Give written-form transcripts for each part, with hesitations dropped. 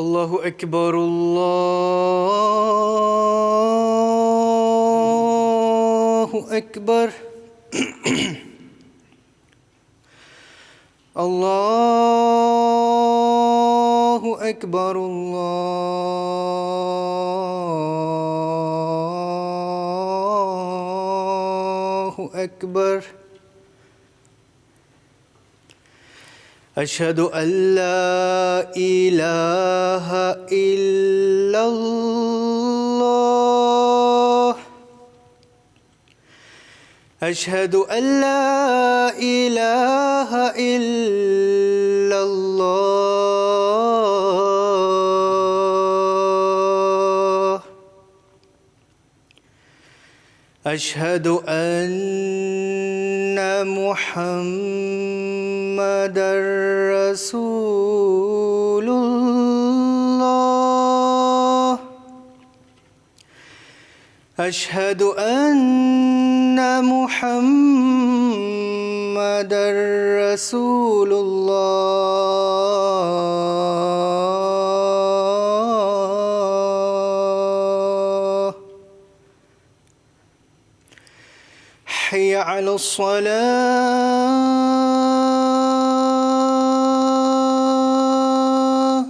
اللہ اکبر اللہ اکبر اللہ اکبر اللہ اکبر اشہد ان لا الہ الا اللہ اشہد ان لا الہ الا اللہ اشہد ان محمد رسول اللہ اشہد ان محمد رسول اللہ حی علی الصلاة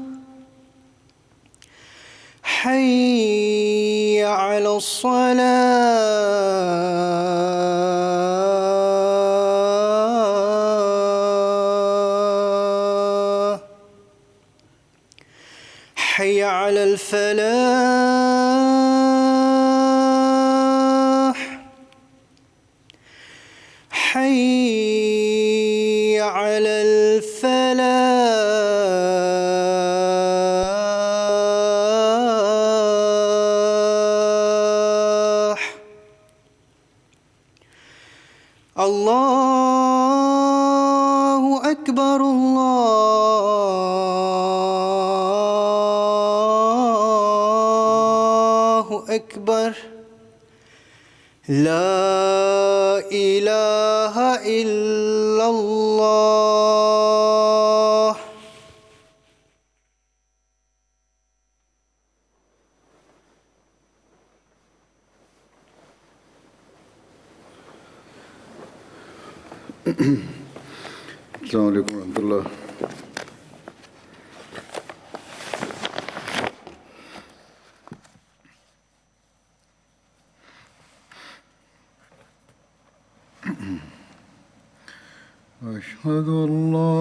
حي على الصلاة حي على الفلاح حي على الفلاح اللہ اکبر اللہ اکبر لا الہ الا اللہ السلام علیکم ورحمۃ اللہ. أشهد أن لا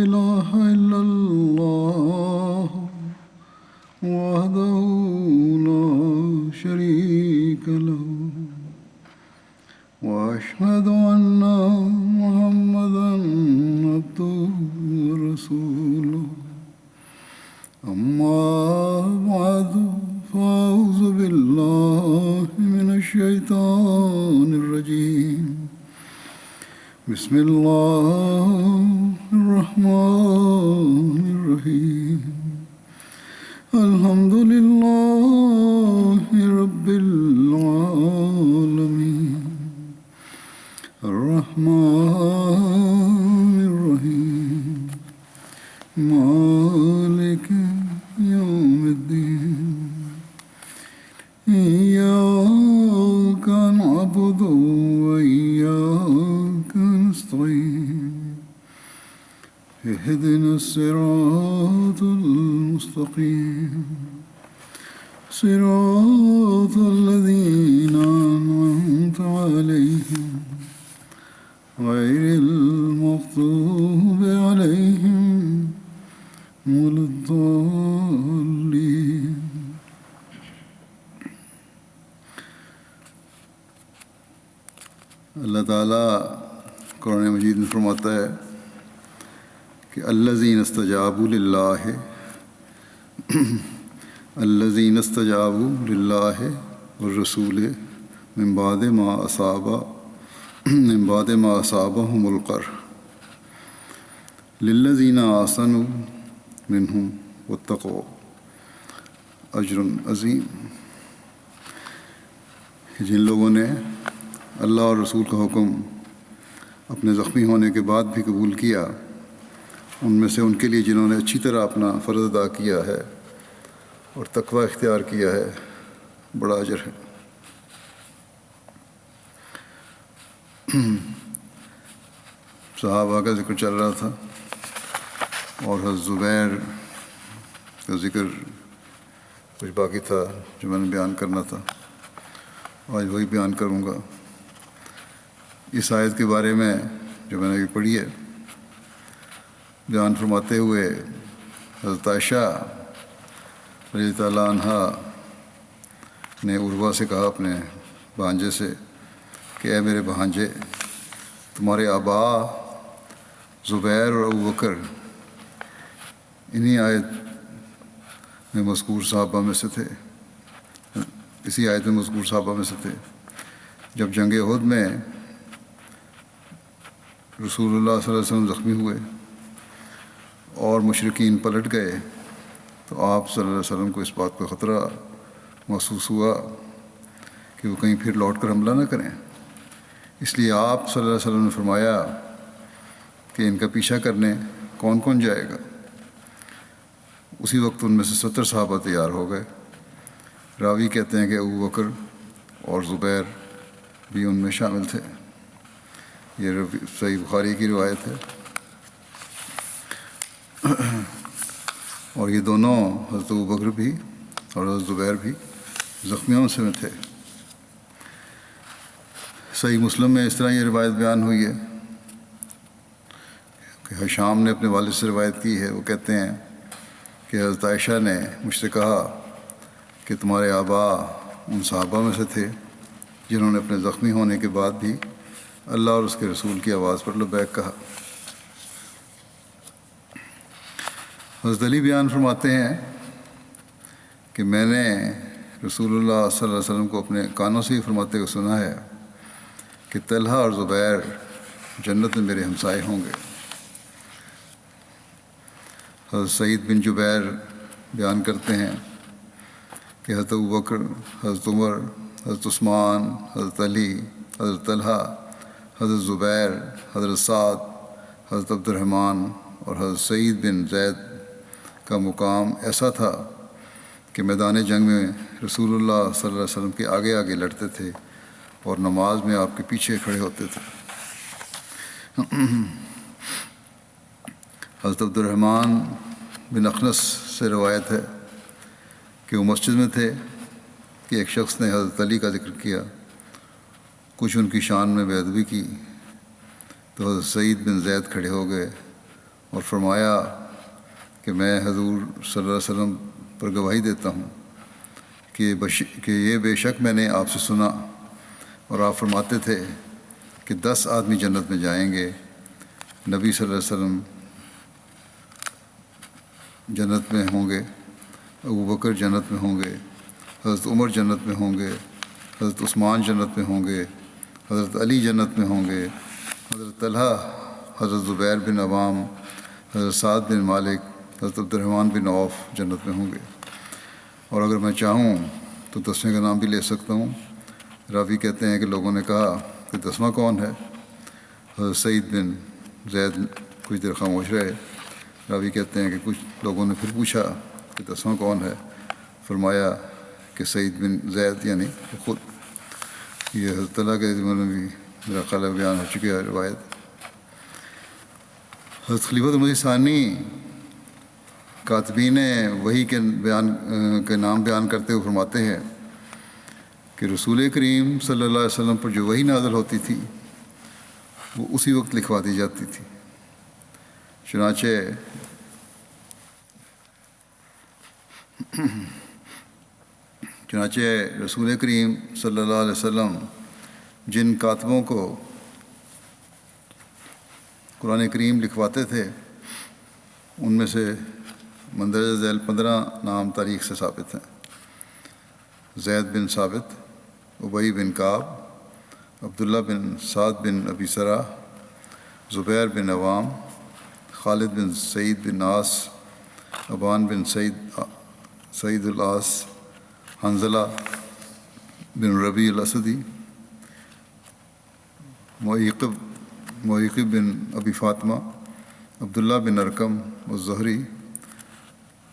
إله إلا الله وحده لا شريك له وأشهد أن محمدا عبده ورسوله أما بعد فأعوذ بالله من الشيطان الرجيم بسم الله الرحمن الرحيم الحمد لله رب العالمين الرحمن الرحيم مالك يوم الدين إياك نعبد وإياك نستعين اهدنا الصراط المستقيم صراط الذين أنعمت عليهم غير المغضوب عليهم ولا الضالين. اللہ تعالیٰ قرآن مجید میں فرماتا ہے کہ الذین استجابوا للہ الذین استجابوا للہ والرسول من بعد ما اصابهم القرح للذین احسنوا منهم واتقوا اجر عظیم. کہ جن لوگوں نے اللہ اور رسول کا حکم اپنے زخمی ہونے کے بعد بھی قبول کیا، ان میں سے ان کے لیے جنہوں نے اچھی طرح اپنا فرض ادا کیا ہے اور تقوی اختیار کیا ہے بڑا اجر ہے۔ صحابہ کا ذکر چل رہا تھا اور حضرت زبیر کا ذکر کچھ باقی تھا جو میں نے بیان کرنا تھا، آج وہی بیان کروں گا۔ اس آیت کے بارے میں جو میں نے ابھی پڑھی ہے، بیان فرماتے ہوئے حضرت عائشہ رضی اللہ تعالیٰ عنہا نے عروہ سے کہا، اپنے بھانجے سے، کہ اے میرے بھانجے، تمہارے آبا زبیر اور ابوبکر انہی آیت میں مذکور صحابہ میں سے تھے، اسی آیت میں مذکور صحابہ میں سے تھے۔ جب جنگ احد میں رسول اللہ صلی اللہ علیہ وسلم زخمی ہوئے اور مشرکین پلٹ گئے تو آپ صلی اللہ علیہ وسلم کو اس بات کا خطرہ محسوس ہوا کہ وہ کہیں پھر لوٹ کر حملہ نہ کریں، اس لیے آپ صلی اللہ علیہ وسلم نے فرمایا کہ ان کا پیچھا کرنے کون کون جائے گا۔ اسی وقت ان میں سے 70 صحابہ تیار ہو گئے۔ راوی کہتے ہیں کہ ابوبکر اور زبیر بھی ان میں شامل تھے۔ یہ صحیح بخاری کی روایت ہے، اور یہ دونوں حضرت ابوبکر بھی اور حضرت زبیر بھی زخمیوں سے میں تھے۔ صحیح مسلم میں اس طرح یہ روایت بیان ہوئی ہے کہ ہشام نے اپنے والد سے روایت کی ہے، وہ کہتے ہیں کہ حضرت عائشہ نے مجھ سے کہا کہ تمہارے آبا ان صحابہ میں سے تھے جنہوں نے اپنے زخمی ہونے کے بعد بھی اللہ اور اس کے رسول کی آواز پر لبیک کہا۔ حضرت علی بیان فرماتے ہیں کہ میں نے رسول اللہ صلی اللہ علیہ وسلم کو اپنے کانوں سے ہی فرماتے ہوئے سنا ہے کہ طلحہ اور زبیر جنت میں میرے ہمسائے ہوں گے۔ حضرت سعید بن جبیر بیان کرتے ہیں کہ حضرت ابوبکر، حضرت عمر، حضرت عثمان، حضرت علی، حضرت طلحہ، حضرت زبیر، حضرت سعد، حضرت عبد الرحمن اور حضرت سعید بن زید کا مقام ایسا تھا کہ میدان جنگ میں رسول اللہ صلی اللہ علیہ وسلم کے آگے آگے لڑتے تھے اور نماز میں آپ کے پیچھے کھڑے ہوتے تھے۔ حضرت عبد الرحمن بن اخنس سے روایت ہے کہ وہ مسجد میں تھے کہ ایک شخص نے حضرت علی کا ذکر کیا، کچھ ان کی شان میں بے ادبی کی، تو حضرت سعید بن زید کھڑے ہو گئے اور فرمایا کہ میں حضور صلی اللہ علیہ وسلم پر گواہی دیتا ہوں کہ یہ بے شک میں نے آپ سے سنا، اور آپ فرماتے تھے کہ 10 آدمی جنت میں جائیں گے، نبی صلی اللہ علیہ وسلم جنت میں ہوں گے، ابوبکر جنت میں ہوں گے، حضرت عمر جنت میں ہوں گے، حضرت عثمان جنت میں ہوں گے، حضرت علی جنت میں ہوں گے، حضرت طلحہ، حضرت زبیر بن عوام، حضرت سعد بن مالک، حضرت عبد الرحمن بن عوف جنت میں ہوں گے، اور اگر میں چاہوں تو 10ویں کا نام بھی لے سکتا ہوں۔ راوی کہتے ہیں کہ لوگوں نے کہا کہ 10واں کون ہے؟ حضرت سعید بن زید کچھ دیر خاموش رہے۔ راوی کہتے ہیں کہ کچھ لوگوں نے پھر پوچھا کہ 10واں کون ہے؟ فرمایا کہ سعید بن زید، یعنی خود۔ یہ حضرت طلحہ کے ذمہ میں بھی میرا خیال ہے بیان ہو چکی ہے روایت۔ حضرت خلیفۃ المسیح ثانی کاتبین وحی کے نام بیان کرتے ہوئے فرماتے ہیں کہ رسول کریم صلی اللہ علیہ وسلم پر جو وحی نازل ہوتی تھی وہ اسی وقت لکھوا دی جاتی تھی۔ چنانچہ رسول کریم صلی اللہ علیہ وسلم جن کاتبوں کو قرآن کریم لکھواتے تھے ان میں سے مندرجہ ذیل 15 نام تاریخ سے ثابت ہیں: زید بن ثابت، ابی بن کعب، عبداللہ بن سعد بن ابی سرح، زبیر بن عوام، خالد بن سعید بن عاص، ابان بن سعید العاص، حنظلہ بن ربیع الاسدی، معیقب بن ابی فاطمہ، عبداللہ بن ارقم الزہری،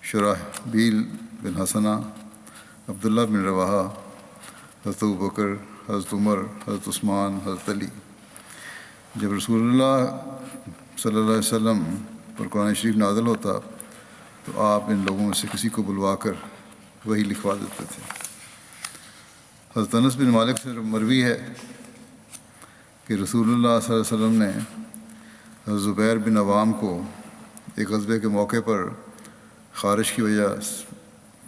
شرحبیل بن حسنہ، عبداللہ بن رواحہ، حضرت ابوبکر، حضرت عمر، حضرت عثمان، حضرت علی۔ جب رسول اللہ صلی اللہ علیہ وسلم پر قرآن شریف نازل ہوتا تو آپ ان لوگوں میں سے کسی کو بلوا کر وہی لکھوا دیتے تھے۔ حضرت انس بن مالک سے مروی ہے کہ رسول اللہ صلی اللہ علیہ وسلم نے حضرت زبیر بن عوام کو ایک غزوے کے موقع پر خارش کی وجہ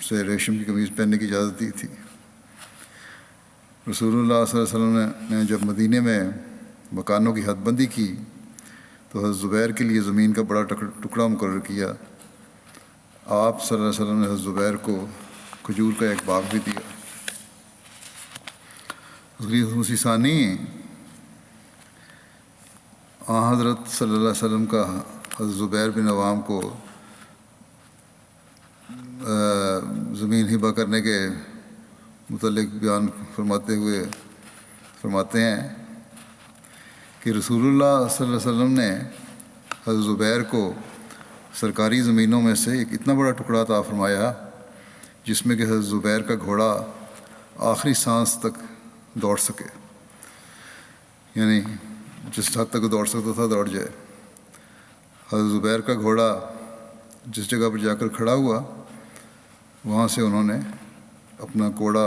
سے ریشم کی قمیض پہننے کی اجازت دی تھی۔ رسول اللہ صلی اللہ علیہ وسلم نے جب مدینے میں مکانوں کی حد بندی کی تو حضرت زبیر کے لیے زمین کا بڑا ٹکڑا مقرر کیا۔ آپ صلی اللہ علیہ وسلم نے حضرت زبیر کو کھجور کا ایک باغ بھی دیا۔ مسیح ثانی حضرت صلی اللہ علیہ وسلم کا حضرت زبیر بن عوام کو زمین ہبہ کرنے کے متعلق بیان فرماتے ہوئے فرماتے ہیں کہ رسول اللہ صلی اللہ علیہ وسلم نے حضرت زبیر کو سرکاری زمینوں میں سے ایک اتنا بڑا ٹکڑا عطا فرمایا جس میں کہ حضرت زبیر کا گھوڑا آخری سانس تک دوڑ سکے، یعنی جس حد تک دوڑ سکتا تھا دوڑ جائے۔ حضرت زبیر کا گھوڑا جس جگہ پر جا کر کھڑا ہوا وہاں سے انہوں نے اپنا کوڑا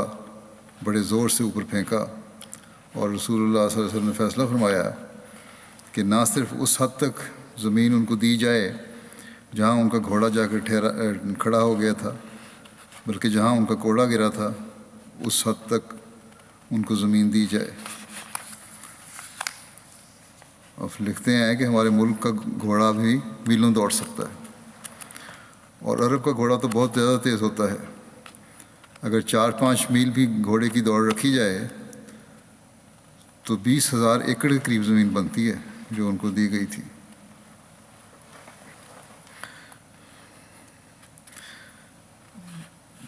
بڑے زور سے اوپر پھینکا، اور رسول اللہ صلی اللہ علیہ وسلم نے فیصلہ فرمایا کہ نہ صرف اس حد تک زمین ان کو دی جائے جہاں ان کا گھوڑا جا کر کھڑا ہو گیا تھا، بلکہ جہاں ان کا کوڑا گرا تھا اس حد تک ان کو زمین دی جائے۔ اور لکھتے ہیں کہ ہمارے ملک کا گھوڑا بھی میلوں دوڑ سکتا ہے، اور عرب کا گھوڑا تو بہت زیادہ تیز ہوتا ہے۔ اگر 4-5 میل بھی گھوڑے کی دوڑ رکھی جائے تو 20,000 ایکڑ کے قریب زمین بنتی ہے جو ان کو دی گئی تھی۔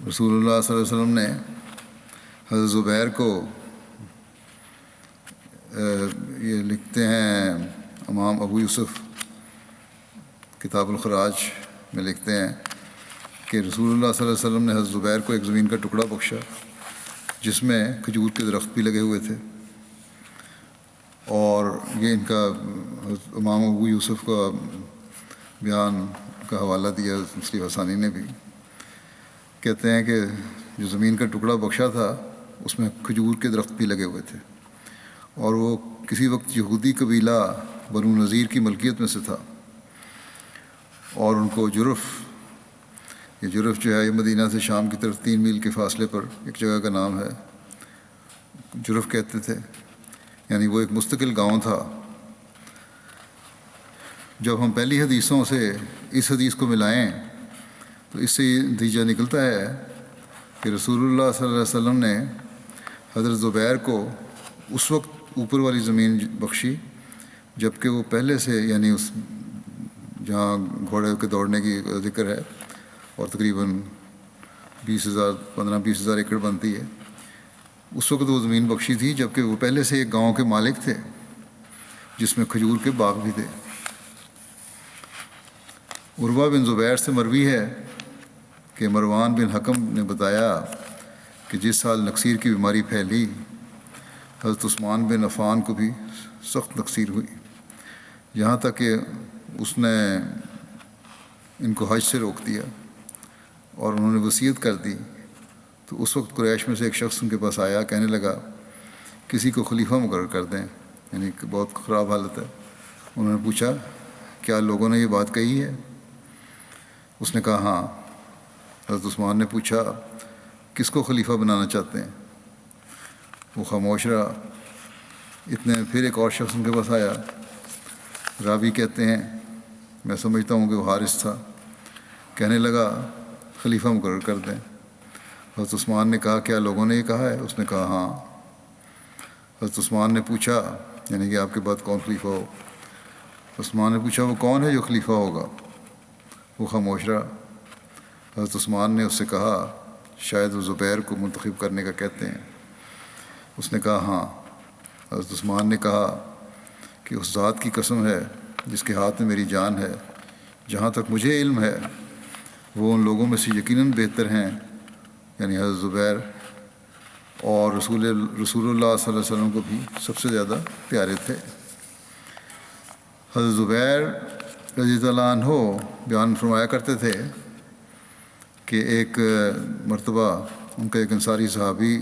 رسول اللہ صلی اللہ علیہ وسلم نے حضرت زبیر کو یہ لکھتے ہیں امام ابو یوسف کتاب الخراج میں لکھتے ہیں کہ رسول اللہ صلی اللہ علیہ وسلم نے حضرت زبیر کو ایک زمین کا ٹکڑا بخشا جس میں کھجور کے درخت بھی لگے ہوئے تھے، اور یہ ان کا امام ابو یوسف کا بیان کا حوالہ دیا مسلم حسانی نے بھی۔ کہتے ہیں کہ جو زمین کا ٹکڑا بخشا تھا اس میں کھجور کے درخت بھی لگے ہوئے تھے، اور وہ کسی وقت یہودی قبیلہ بنو نذیر کی ملکیت میں سے تھا، اور ان کو یہ جرف جو ہے یہ مدینہ سے شام کی طرف 3 میل کے فاصلے پر ایک جگہ کا نام ہے، جرف کہتے تھے، یعنی وہ ایک مستقل گاؤں تھا۔ جب ہم پہلی حدیثوں سے اس حدیث کو ملائیں تو اس سے یہ نتیجہ نکلتا ہے کہ رسول اللہ صلی اللہ علیہ وسلم نے حضرت زبیر کو اس وقت اوپر والی زمین بخشی جب کہ وہ پہلے سے، یعنی اس جہاں گھوڑے کے دوڑنے کی ذکر ہے اور تقریباً 15-20 ہزار ایکڑ بنتی ہے، اس وقت وہ زمین بخشی تھی جب کہ وہ پہلے سے ایک گاؤں کے مالک تھے جس میں کھجور کے باغ بھی تھے۔ عروہ بن زبیر سے مروی ہے کہ مروان بن حکم نے بتایا کہ جس سال نکسیر کی بیماری پھیلی حضرت عثمان بن عفان کو بھی سخت نکسیر ہوئی، یہاں تک کہ اس نے ان کو حج سے روک دیا اور انہوں نے وصیت کر دی۔ تو اس وقت قریش میں سے ایک شخص ان کے پاس آیا، کہنے لگا کسی کو خلیفہ مقرر کر دیں، یعنی کہ بہت خراب حالت ہے۔ انہوں نے پوچھا کیا لوگوں نے یہ بات کہی ہے؟ اس نے کہا ہاں۔ حضرت عثمان نے پوچھا کس کو خلیفہ بنانا چاہتے ہیں؟ وہ خاموش رہا۔ اتنے پھر ایک اور شخص ان کے پاس آیا، راوی کہتے ہیں میں سمجھتا ہوں کہ وہ حارث تھا، کہنے لگا خلیفہ مقرر کر دیں۔ حضرت عثمان نے کہا کیا لوگوں نے یہ کہا ہے؟ اس نے کہا ہاں۔ حضرت عثمان نے پوچھا یعنی کہ آپ کے بعد کون خلیفہ ہو؟ عثمان نے پوچھا وہ کون ہے جو خلیفہ ہوگا؟ وہ خاموش رہا۔ حضرت عثمان نے اس سے کہا شاید وہ زبیر کو منتخب کرنے کا کہتے ہیں۔ اس نے کہا ہاں۔ حضرت عثمان نے کہا کہ اس ذات کی قسم ہے جس کے ہاتھ میں میری جان ہے، جہاں تک مجھے علم ہے وہ ان لوگوں میں سے یقیناً بہتر ہیں، یعنی حضرت زبیر، اور رسول اللہ صلی اللہ علیہ وسلم کو بھی سب سے زیادہ پیارے تھے۔ حضرت زبیر رضی اللہ عنہ بیان فرمایا کرتے تھے کہ ایک مرتبہ ان کا ایک انصاری صحابی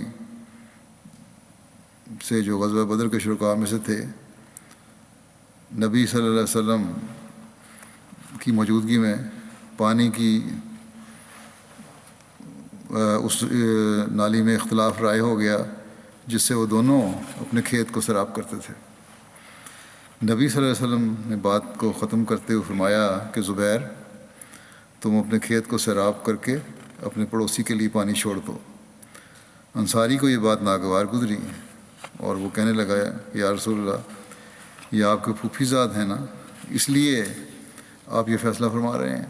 سے جو غزوہ بدر کے شرکاء میں سے تھے، نبی صلی اللہ علیہ وسلم کی موجودگی میں پانی کی اس نالی میں اختلاف رائے ہو گیا جس سے وہ دونوں اپنے کھیت کو سیراب کرتے تھے۔ نبی صلی اللہ علیہ وسلم نے بات کو ختم کرتے ہوئے فرمایا کہ زبیر، تم اپنے کھیت کو سیراب کر کے اپنے پڑوسی کے لیے پانی چھوڑ دو۔ انصاری کو یہ بات ناگوار گزری اور وہ کہنے لگا، یا رسول اللہ، یہ آپ کے پھوپھی زاد ہیں نا، اس لیے آپ یہ فیصلہ فرما رہے ہیں۔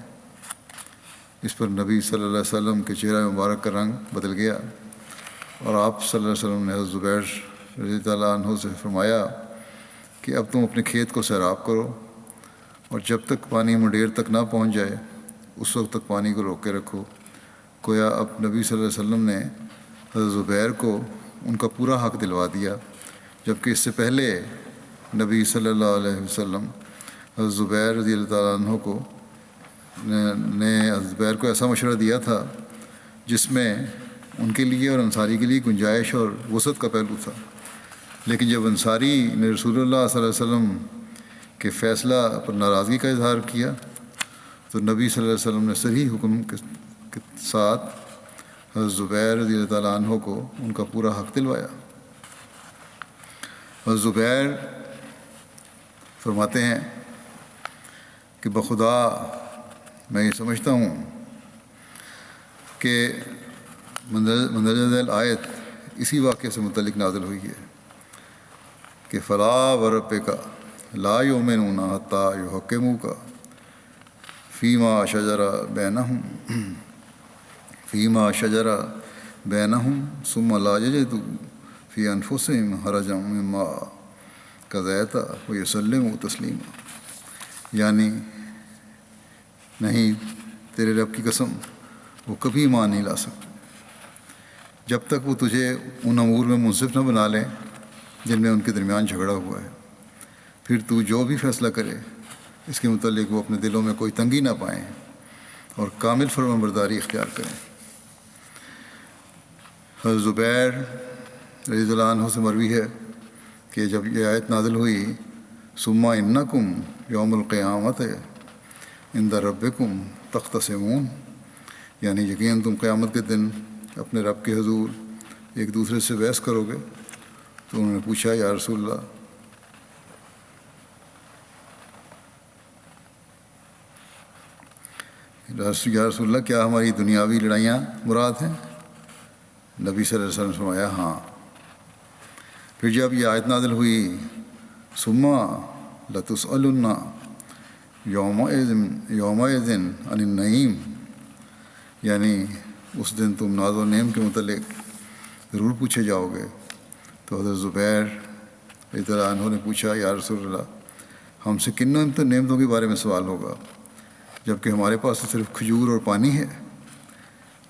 اس پر نبی صلی اللہ علیہ وسلم کے چہرہ مبارک کا رنگ بدل گیا اور آپ صلی اللہ علیہ وسلم نے حضرت زبیر رضی اللہ عنہ سے فرمایا کہ اب تم اپنے کھیت کو سیراب کرو اور جب تک پانی منڈیر تک نہ پہنچ جائے اس وقت تک پانی کو روک کے رکھو۔ گویا اب نبی صلی اللہ علیہ وسلم نے حضرت زبیر کو ان کا پورا حق دلوا دیا، جبکہ اس سے پہلے نبی صلی اللہ علیہ وسلم حضرت زبیر رضی اللہ تعالیٰ عنہ کو نے حضرت زبیر کو ایسا مشورہ دیا تھا جس میں ان کے لیے اور انصاری کے لیے گنجائش اور وسعت کا پہلو تھا، لیکن جب انصاری نے رسول اللہ صلی اللہ علیہ وسلم کے فیصلہ پر ناراضگی کا اظہار کیا تو نبی صلی اللہ علیہ وسلم نے صحیح حکم کے ساتھ حضرت زبیر رضی اللہ تعالیٰ عنہ کو ان کا پورا حق دلوایا۔ حضرت زبیر فرماتے ہیں کہ بخدا میں یہ سمجھتا ہوں کہ مندرجہ ذیل آیت اسی واقعے سے متعلق نازل ہوئی ہے کہ فلا وربک لا یؤمنون حتی یحکموک فیما شجر بینہم ثم لا یجدوا فی انفسہم حرجا مما قضیت ویسلموا تسلیما، یعنی نہیں، تیرے رب کی قسم، وہ کبھی ایمان نہیں لا سکتے جب تک وہ تجھے ان امور میں منصف نہ بنا لیں جن میں ان کے درمیان جھگڑا ہوا ہے، پھر تو جو بھی فیصلہ کرے اس کے متعلق وہ اپنے دلوں میں کوئی تنگی نہ پائیں اور کامل فرمانبرداری اختیار کریں۔ حضرت زبیر رضی اللہ عنہ سے مروی ہے کہ جب یہ آیت نازل ہوئی، ثم انکم یوم القیامت عند ربکم تختصمون، یعنی یقیناً تم قیامت کے دن اپنے رب کے حضور ایک دوسرے سے بحث کرو گے۔ تو انہوں نے پوچھا، یا رسول اللہ، یا رسول اللہ، کیا ہماری دنیاوی لڑائیاں مراد ہیں؟ نبی صلی اللہ علیہ وسلم نے فرمایا ہاں۔ پھر جب یہ آیت نازل ہوئی، ثم لتسألن یومئذ عن النعیم، یعنی اس دن تم ناز و نعیم کے متعلق ضرور پوچھے جاؤ گے۔ تو حضرت زبیر رضی اللہ عنہ نے پوچھا، یا رسول اللہ، ہم سے کن نعمتوں کے بارے میں سوال ہوگا جبکہ ہمارے پاس تو صرف کھجور اور پانی ہے؟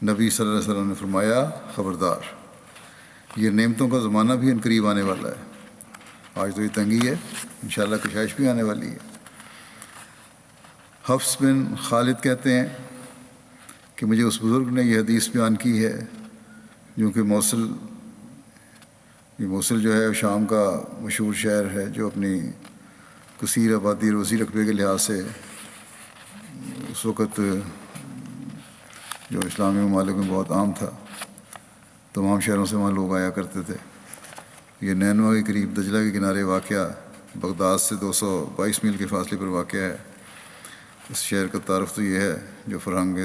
نبی صلی اللہ علیہ وسلم نے فرمایا، خبردار، یہ نعمتوں کا زمانہ بھی عنقریب آنے والا ہے۔ آج تو یہ تنگی ہے، انشاءاللہ کشائش بھی آنے والی ہے۔ حفص بن خالد کہتے ہیں کہ مجھے اس بزرگ نے یہ حدیث بیان کی ہے، جو کہ موصل جو ہے شام کا مشہور شہر ہے، جو اپنی کثیر آبادی روزی رقبے کے لحاظ سے اس وقت جو اسلامی ممالک میں بہت عام تھا، تمام شہروں سے وہاں لوگ آیا کرتے تھے۔ یہ نینوا کے قریب دجلہ کے کنارے واقع بغداد سے 222 میل کے فاصلے پر واقع ہے۔ اس شہر کا تعارف تو یہ ہے جو فرہنگ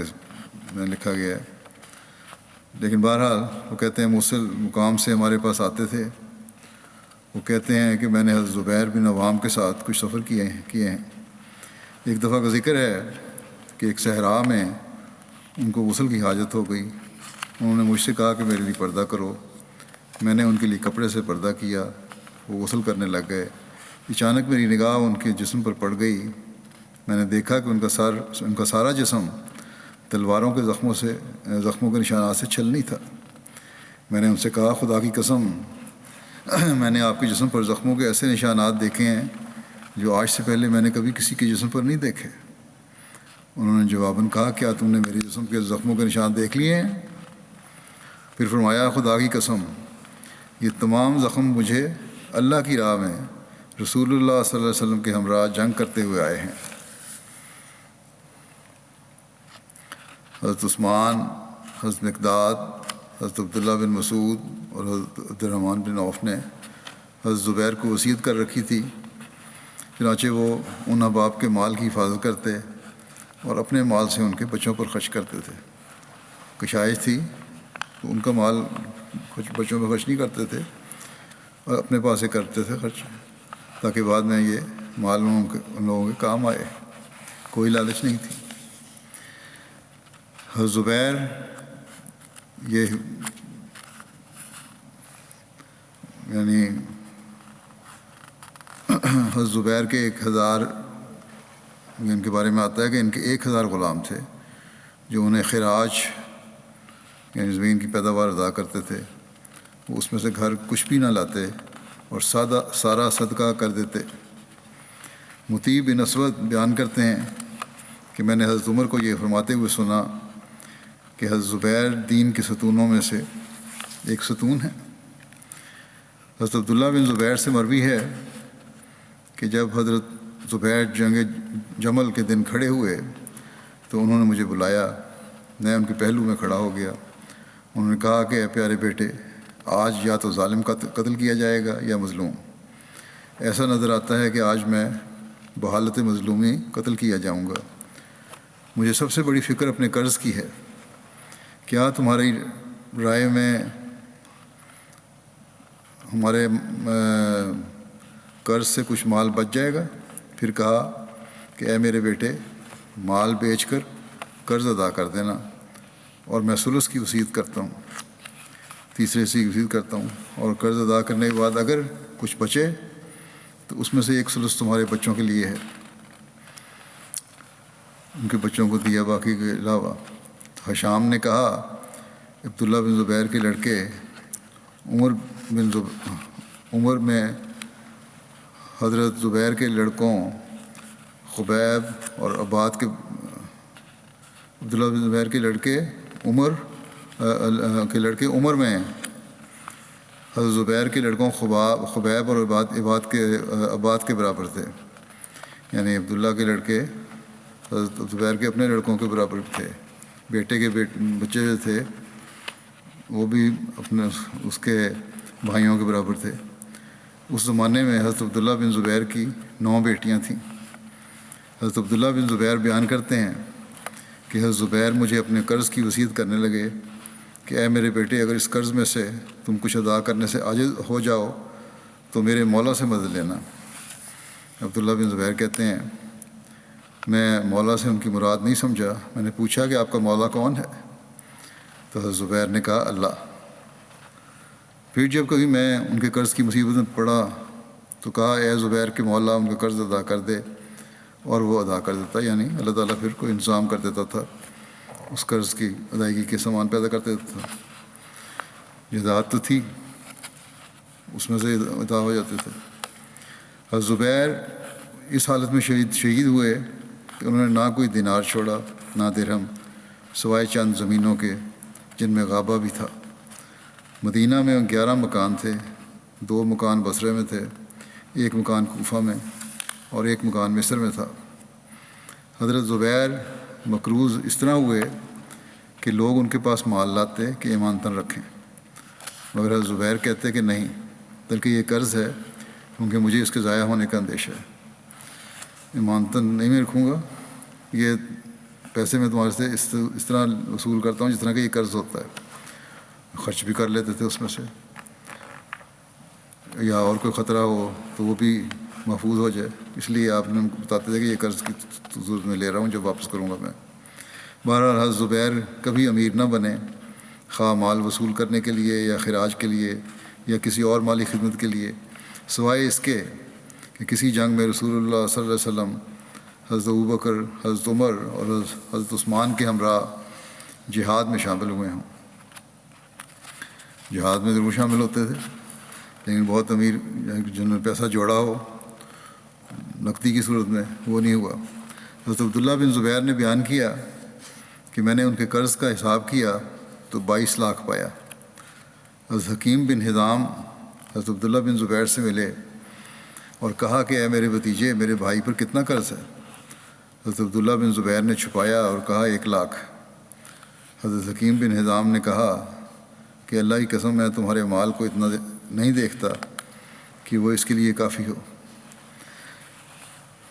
میں لکھا گیا ہے، لیکن بہرحال وہ کہتے ہیں موصل مقام سے ہمارے پاس آتے تھے۔ وہ کہتے ہیں کہ میں نے حضرت زبیر بن عوام کے ساتھ کچھ سفر کیے ہیں۔ ایک دفعہ کا ذکر ہے کہ ایک صحرا میں ان کو غسل کی حاجت ہو گئی۔ انہوں نے مجھ سے کہا کہ میرے لیے پردہ کرو۔ میں نے ان کے لیے کپڑے سے پردہ کیا، وہ غسل کرنے لگ گئے۔ اچانک میری نگاہ ان کے جسم پر پڑ گئی، میں نے دیکھا کہ ان کا سارا جسم تلواروں کے زخموں کے نشانات سے چھلنی تھا۔ میں نے ان سے کہا، خدا کی قسم، میں نے آپ کے جسم پر زخموں کے ایسے نشانات دیکھے ہیں جو آج سے پہلے میں نے کبھی کسی کے جسم پر نہیں دیکھے۔ انہوں نے جواباً کہا، کیا تم نے میرے جسم کے زخموں کے نشان دیکھ لیے ہیں؟ پھر فرمایا، خدا کی قسم، یہ تمام زخم مجھے اللہ کی راہ میں رسول اللہ صلی اللہ علیہ وسلم کے ہمراہ جنگ کرتے ہوئے آئے ہیں۔ حضرت عثمان، حضرت مقداد، حضرت عبداللہ بن مسعود اور حضرت عبد الرحمن بن عوف نے حضرت زبیر کو وصیت کر رکھی تھی، چنانچہ وہ ان احباب کے مال کی حفاظت کرتے اور اپنے مال سے ان کے بچوں پر خرچ کرتے تھے۔ کشائش تھی تو ان کا مال بچوں پہ خرچ نہیں کرتے تھے اور اپنے پاس سے کرتے تھے خرچ، تاکہ بعد میں یہ مال ان لوگوں کے کام آئے، کوئی لالچ نہیں تھی۔ حضرت زبیر یہ یعنی حضرت زبیر کے 1000 ان کے بارے میں آتا ہے کہ ان کے 1000 غلام تھے جو انہیں خراج یعنی زمین کی پیداوار ادا کرتے تھے۔ وہ اس میں سے گھر کچھ بھی نہ لاتے اور سارا صدقہ کر دیتے۔ مطیع بن اسود بیان کرتے ہیں کہ میں نے حضرت عمر کو یہ فرماتے ہوئے سنا کہ حضرت زبیر دین کے ستونوں میں سے ایک ستون ہے۔ حضرت عبداللہ بن زبیر سے مروی ہے کہ جب حضرت زبیر جنگ جمل کے دن کھڑے ہوئے تو انہوں نے مجھے بلایا، میں ان کے پہلو میں کھڑا ہو گیا۔ انہوں نے کہا کہ اے پیارے بیٹے، آج یا تو ظالم کا قتل کیا جائے گا یا مظلوم۔ ایسا نظر آتا ہے کہ آج میں بحالت مظلومی قتل کیا جاؤں گا۔ مجھے سب سے بڑی فکر اپنے قرض کی ہے، کیا تمہاری رائے میں ہمارے قرض سے کچھ مال بچ جائے گا؟ پھر کہا کہ اے میرے بیٹے، مال بیچ کر قرض ادا کر دینا، اور میں ثلث کی وصیت کرتا ہوں، تیسرے حصے کی وصیت کرتا ہوں، اور قرض ادا کرنے کے بعد اگر کچھ بچے تو اس میں سے 1 ثلث تمہارے بچوں کے لیے ہے۔ ان کے بچوں کو دیا باقی کے علاوہ۔ حشام نے کہا، عبداللہ بن زبیر کے لڑکے عمر میں حضرت زبیر کے لڑکوں خبیب اور عباد کے عبداللہ بن زبیر کے لڑکے عمر میں حضرت زبیر کے لڑکوں خبیب اور عباد کے برابر تھے، یعنی عبداللہ کے لڑکے حضرت زبیر کے اپنے لڑکوں کے برابر تھے۔ بیٹے کے بچے جو تھے وہ بھی اپنے اس کے بھائیوں کے برابر تھے۔ اس زمانے میں حضرت عبداللہ بن زبیر کی 9 بیٹیاں تھیں۔ حضرت عبداللہ بن زبیر بیان کرتے ہیں کہ حضرت زبیر مجھے اپنے قرض کی وصیت کرنے لگے کہ اے میرے بیٹے، اگر اس قرض میں سے تم کچھ ادا کرنے سے عاجز ہو جاؤ تو میرے مولا سے مدد لینا۔ عبداللہ بن زبیر کہتے ہیں، میں مولا سے ان کی مراد نہیں سمجھا۔ میں نے پوچھا کہ آپ کا مولا کون ہے؟ تو حضرت زبیر نے کہا، اللہ۔ پھر جب کبھی میں ان کے قرض کی مصیبت میں پڑا تو کہا، اے زبیر کے مولا ان کا قرض ادا کر دے، اور وہ ادا کر دیتا، یعنی اللہ تعالیٰ پھر کوئی انتظام کر دیتا تھا، اس قرض کی ادائیگی کے سامان پیدا کر دیتا تھا۔ جزات تو تھی، اس میں سے ادا ہو جاتے تھے۔ حضرت زبیر اس حالت میں شہید ہوئے کہ انہوں نے نہ کوئی دینار چھوڑا نہ درہم، سوائے چند زمینوں کے جن میں غابہ بھی تھا۔ مدینہ میں 11 مکان تھے، 2 مکان بصرے میں تھے، 1 مکان کوفہ میں اور 1 مکان مصر میں تھا۔ حضرت زبیر مقروض اس طرح ہوئے کہ لوگ ان کے پاس مال لاتے کہ ایمانتاً رکھیں، مگر حضرت زبیر کہتے کہ نہیں، بلکہ یہ قرض ہے کیونکہ مجھے اس کے ضائع ہونے کا اندیشہ ہے، ایمانتاً نہیں میں رکھوں گا، یہ پیسے میں تمہارے سے اس طرح وصول کرتا ہوں جس طرح کہ یہ قرض ہوتا ہے۔ خرچ بھی کر لیتے تھے اس میں سے، یا اور کوئی خطرہ ہو تو وہ بھی محفوظ ہو جائے، اس لیے آپ نے بتاتے تھے کہ یہ قرض کی صورت میں لے رہا ہوں، جب واپس کروں گا میں۔ بہرحال حضرت زبیر کبھی امیر نہ بنے، خواہ مال وصول کرنے کے لیے یا خراج کے لیے یا کسی اور مالی خدمت کے لیے، سوائے اس کے کہ کسی جنگ میں رسول اللہ صلی اللہ علیہ وسلم حضرت ابوبکر، حضرت عمر اور حضرت عثمان کے ہمراہ جہاد میں شامل ہوئے ہوں۔ جہاد میں ضرور شامل ہوتے تھے، لیکن بہت امیر جنہوں نے پیسہ جوڑا ہو نقدی کی صورت میں، وہ نہیں ہوا۔ حضرت عبداللہ بن زبیر نے بیان کیا کہ میں نے ان کے قرض کا حساب کیا تو 22 لاکھ پایا۔ حضرت حکیم بن حزام حضرت عبداللہ بن زبیر سے ملے اور کہا کہ اے میرے بھتیجے، میرے بھائی پر کتنا قرض ہے؟ حضرت عبداللہ بن زبیر نے چھپایا اور کہا 1 لاکھ۔ حضرت حکیم بن حزام نے کہا کہ اللہ کی قسم میں تمہارے مال کو اتنا نہیں دیکھتا کہ وہ اس کے لیے کافی ہو،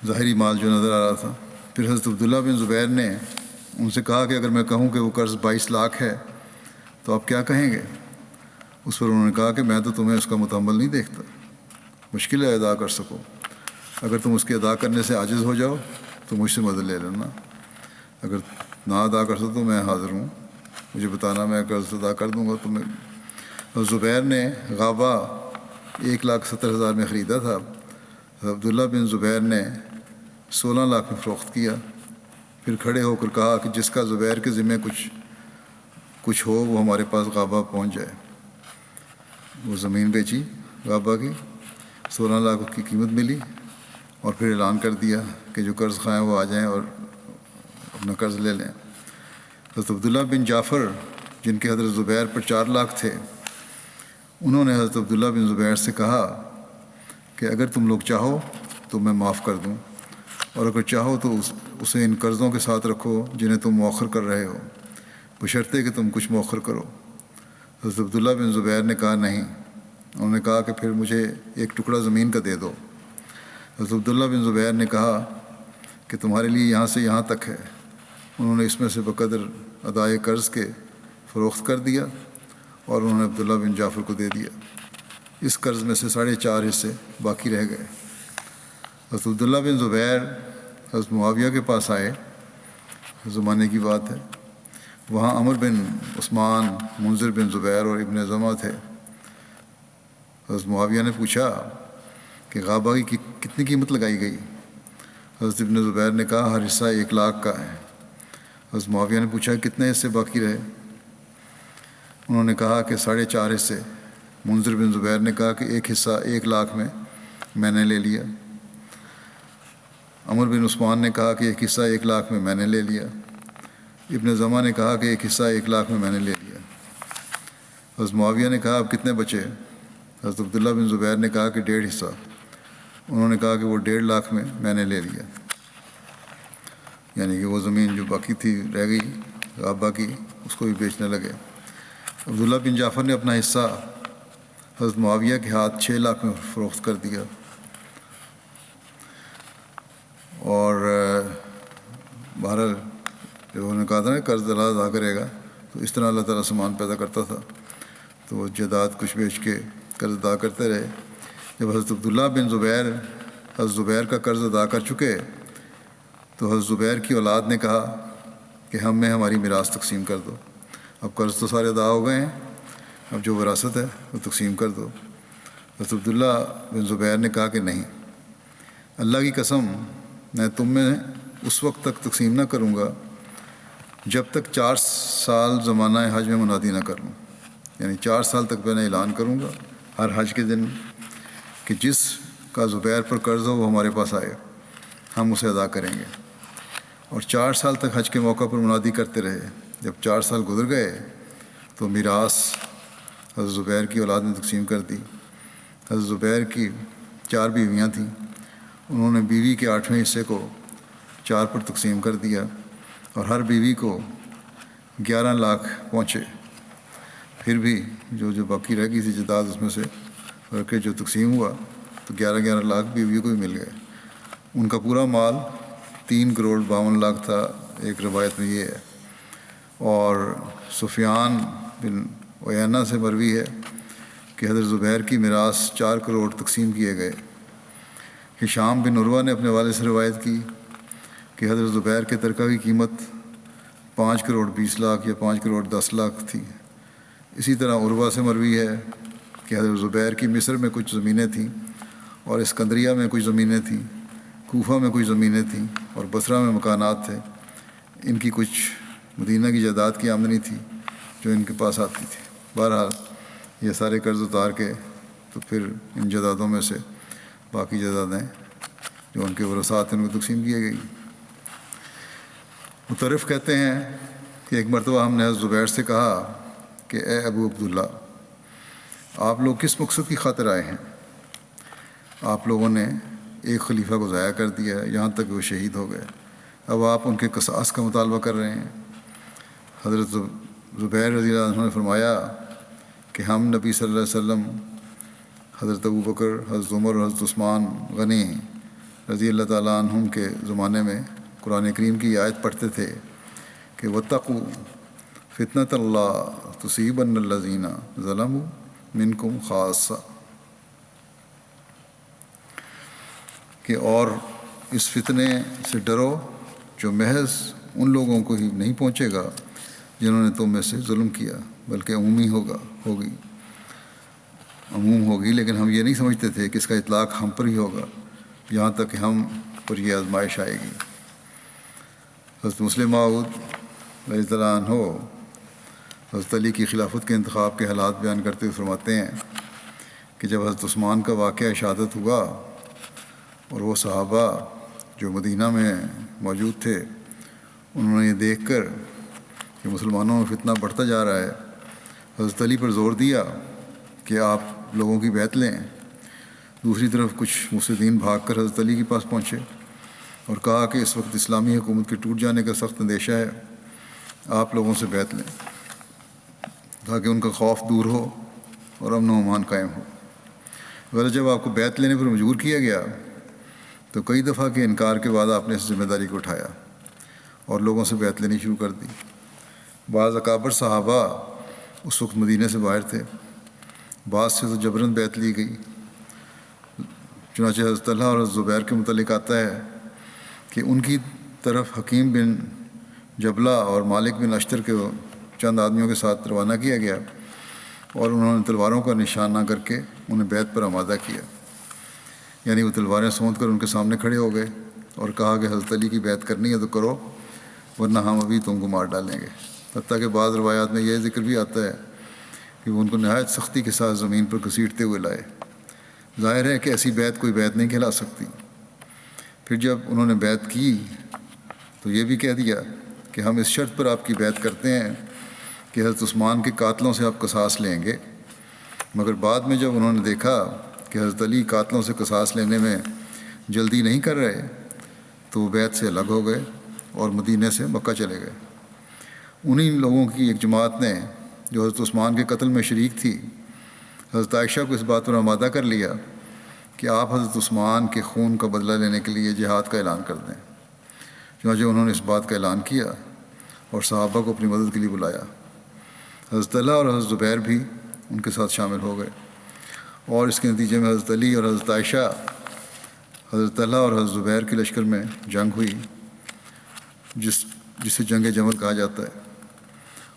ظاہری مال جو نظر آ رہا تھا۔ پھر حضرت عبداللہ بن زبیر نے ان سے کہا کہ اگر میں کہوں کہ وہ قرض 22 لاکھ ہے تو آپ کیا کہیں گے؟ اس پر انہوں نے کہا کہ میں تو تمہیں اس کا متحمل نہیں دیکھتا، مشکل ہے ادا کر سکو، اگر تم اس کے ادا کرنے سے عاجز ہو جاؤ تو مجھ سے مدد لے لینا، اگر نہ ادا کر سکو تو میں حاضر ہوں، مجھے بتانا، میں قرض ادا کر دوں گا تمہیں۔ اور زبیر نے غابہ 1,70,000 میں خریدا تھا، عبداللہ بن زبیر نے 16 لاکھ میں فروخت کیا۔ پھر کھڑے ہو کر کہا کہ جس کا زبیر کے ذمہ کچھ ہو وہ ہمارے پاس غابہ پہنچ جائے۔ وہ زمین بیچی غابہ کی، 16 لاکھ کی قیمت ملی، اور پھر اعلان کر دیا کہ جو قرض خواہ ہیں وہ آ جائیں اور اپنا قرض لے لیں۔ حضرت عبداللہ بن جعفر جن کے حضرت زبیر پر 4 لاکھ تھے، انہوں نے حضرت عبداللہ بن زبیر سے کہا کہ اگر تم لوگ چاہو تو میں معاف کر دوں، اور اگر چاہو تو اسے ان قرضوں کے ساتھ رکھو جنہیں تم مؤخر کر رہے ہو، بشرطے کہ تم کچھ مؤخر کرو۔ حضرت عبداللہ بن زبیر نے کہا نہیں۔ انہوں نے کہا کہ پھر مجھے 1 ٹکڑا زمین کا دے دو۔ حضرت عبداللہ بن زبیر نے کہا کہ تمہارے لیے یہاں سے یہاں تک ہے۔ انہوں نے اس میں سے بقدر ادائے قرض کے فروخت کر دیا اور انہوں نے عبداللہ بن جعفر کو دے دیا۔ اس قرض میں سے 4.5 حصے باقی رہ گئے۔ حضرت عبداللہ بن زبیر حضرت معاویہ کے پاس آئے، زمانے کی بات ہے، وہاں عمر بن عثمان، منذر بن زبیر اور ابن زمہ تھے۔ حضرت معاویہ نے پوچھا کہ غابہ کی کتنی قیمت لگائی گئی؟ حضرت ابن زبیر نے کہا ہر حصہ 1 لاکھ کا ہے۔ حضرت معاویہ نے پوچھا کتنے حصے باقی رہے؟ انہوں نے کہا کہ 4.5 حصے۔ منذر بن زبیر نے کہا کہ 1 حصہ 1 لاکھ میں نے لے لیا۔ عمر بن عثمان نے کہا کہ 1 حصہ 1 لاکھ میں نے لے لیا۔ ابن زمہ نے کہا کہ 1 حصہ 1 لاکھ میں نے لے لیا۔ حضرت معاویہ نے کہا اب کتنے بچے؟ حضرت عبداللہ بن زبیر نے کہا کہ 1.5 حصہ۔ انہوں نے کہا کہ وہ 1.5 لاکھ میں نے لے لیا، یعنی کہ وہ زمین جو باقی تھی رہ گئی غابہ کی، اس کو بھی بیچنے لگے۔ عبداللہ بن جعفر نے اپنا حصہ حضرت معاویہ کے ہاتھ 6 لاکھ میں فروخت کر دیا، اور بہرحال جب انہوں نے کہا تھا نا قرض اللہ ادا کرے گا، تو اس طرح اللہ تعالیٰ سامان پیدا کرتا تھا، تو وہ جائیداد کچھ بیچ کے قرض ادا کرتے رہے۔ جب حضرت عبداللہ بن زبیر حضرت زبیر کا قرض ادا کر چکے تو حضرت زبیر کی اولاد نے کہا کہ ہم میں ہماری میراث تقسیم کر دو، اب قرض تو سارے ادا ہو گئے ہیں، اب جو وراثت ہے وہ تقسیم کر دو۔ حضرت عبداللہ بن زبیر نے کہا کہ نہیں، اللہ کی قسم میں تم میں اس وقت تک تقسیم نہ کروں گا جب تک 4 سال زمانہ حج میں منادی نہ کر لوں، یعنی 4 سال تک میں اعلان کروں گا ہر حج کے دن کہ جس کا زبیر پر قرض ہو وہ ہمارے پاس آئے، ہم اسے ادا کریں گے، اور 4 سال تک حج کے موقع پر منادی کرتے رہے۔ جب 4 سال گزر گئے تو میراث حضرت زبیر کی اولاد نے تقسیم کر دی۔ حضرت زبیر کی 4 بیویاں تھیں، انہوں نے بیوی کے 8ویں حصے کو 4 پر تقسیم کر دیا، اور ہر بیوی کو 11 لاکھ پہنچے۔ پھر بھی جو باقی رہ گئی تھی جائیداد، اس میں سے رکھ کے جو تقسیم ہوا تو 11 لاکھ بیوی کو بھی مل گئے۔ ان کا پورا مال 3 کروڑ 52 لاکھ تھا، ایک روایت میں یہ ہے۔ اور سفیان بن عیینہ سے مروی ہے کہ حضرت زبیر کی میراث 4 کروڑ تقسیم کیے گئے۔ ہشام بن عروہ نے اپنے والد سے روایت کی کہ حضرت زبیر کے ترکہ کی قیمت 5 کروڑ 20 لاکھ یا 5 کروڑ 10 لاکھ تھی۔ اسی طرح عروہ سے مروی ہے کہ حضرت زبیر کی مصر میں کچھ زمینیں تھیں اور اسکندریہ میں کچھ زمینیں تھیں، کوفہ میں کچھ زمینیں تھیں اور بصرہ میں مکانات تھے. ان کی کچھ مدینہ کی جائیداد کی آمدنی تھی جو ان کے پاس آتی تھی. بہرحال یہ سارے قرض اتار کے تو پھر ان جائیدادوں میں سے باقی جائیدادیں جو ان کے ورثات ہیں ان کو تقسیم کی گئی. مطرف کہتے ہیں کہ ایک مرتبہ ہم نے حضرت زبیر سے کہا کہ اے ابو عبداللہ، آپ لوگ کس مقصد کی خاطر آئے ہیں؟ آپ لوگوں نے ایک خلیفہ کو ضائع کر دیا ہے یہاں تک کہ وہ شہید ہو گئے، اب آپ ان کے قصاص کا مطالبہ کر رہے ہیں. حضرت زبیر رضی اللہ عنہ نے فرمایا کہ ہم نبی صلی اللہ علیہ وسلم، حضرت ابو بکر، حضرت عمر اور حضرت عثمان غنی رضی اللہ تعالیٰ عنہم کے زمانے میں قرآن کریم کی آیت پڑھتے تھے کہ واتقوا فتنۃ اللہ تصیبن الذین ظلموا منکم خاصہ، کہ اور اس فتنے سے ڈرو جو محض ان لوگوں کو ہی نہیں پہنچے گا جنہوں نے تم میں سے ظلم کیا، بلکہ عمومی عموم ہوگی. لیکن ہم یہ نہیں سمجھتے تھے کہ اس کا اطلاق ہم پر ہی ہوگا یہاں تک کہ ہم پر یہ آزمائش آئے گی. حضرت مسلم موعود رضی اللہ عنہ حضرت علی کی خلافت کے انتخاب کے حالات بیان کرتے ہوئے فرماتے ہیں کہ جب حضرت عثمان کا واقعہ شہادت ہوا اور وہ صحابہ جو مدینہ میں موجود تھے انہوں نے یہ دیکھ کر کہ مسلمانوں میں فتنہ بڑھتا جا رہا ہے، حضرت علی پر زور دیا کہ آپ لوگوں کی بیعت لیں. دوسری طرف کچھ مفسدین بھاگ کر حضرت علی کے پاس پہنچے اور کہا کہ اس وقت اسلامی حکومت کے ٹوٹ جانے کا سخت اندیشہ ہے، آپ لوگوں سے بیعت لیں تاکہ ان کا خوف دور ہو اور امن و امان قائم ہو. اگر جب آپ کو بیعت لینے پر مجبور کیا گیا تو کئی دفعہ کے انکار کے بعد آپ نے اس ذمہ داری کو اٹھایا اور لوگوں سے بیعت لینی شروع کر دی. بعض اکابر صحابہ اس وقت مدینہ سے باہر تھے، بعض سے تو جبراً بیعت لی گئی. چنانچہ حضرت طلحہ اور حضرت زبیر کے متعلق آتا ہے کہ ان کی طرف حکیم بن جبلہ اور مالک بن اشتر کے چند آدمیوں کے ساتھ روانہ کیا گیا اور انہوں نے تلواروں کا نشانہ کر کے انہیں بیعت پر آمادہ کیا. یعنی وہ تلواریں سونت کر ان کے سامنے کھڑے ہو گئے اور کہا کہ حضرت علی کی بیعت کرنی ہے تو کرو ورنہ ہم ابھی تم کو مار ڈالیں گے. حتیٰ کہ بعض روایات میں یہ ذکر بھی آتا ہے کہ وہ ان کو نہایت سختی کے ساتھ زمین پر گھسیٹتے ہوئے لائے. ظاہر ہے کہ ایسی بیعت کوئی بیعت نہیں کہلا سکتی. پھر جب انہوں نے بیعت کی تو یہ بھی کہہ دیا کہ ہم اس شرط پر آپ کی بیعت کرتے ہیں کہ حضرت عثمان کے قاتلوں سے آپ قصاص لیں گے. مگر بعد میں جب انہوں نے دیکھا کہ حضرت علی قاتلوں سے قصاص لینے میں جلدی نہیں کر رہے تو وہ بیعت سے الگ ہو گئے اور مدینہ سے مکہ چلے گئے. انہی لوگوں کی ایک جماعت نے جو حضرت عثمان کے قتل میں شریک تھی حضرت عائشہ کو اس بات پر آمادہ کر لیا کہ آپ حضرت عثمان کے خون کا بدلہ لینے کے لیے جہاد کا اعلان کر دیں. چنانچہ انہوں نے اس بات کا اعلان کیا اور صحابہ کو اپنی مدد کے لیے بلایا. حضرت طلحہ اور حضرت زبیر بھی ان کے ساتھ شامل ہو گئے اور اس کے نتیجے میں حضرت علی اور حضرت عائشہ، حضرت طلحہ اور حضرت زبیر کے لشکر میں جنگ ہوئی جسے جنگ جمل کہا جاتا ہے.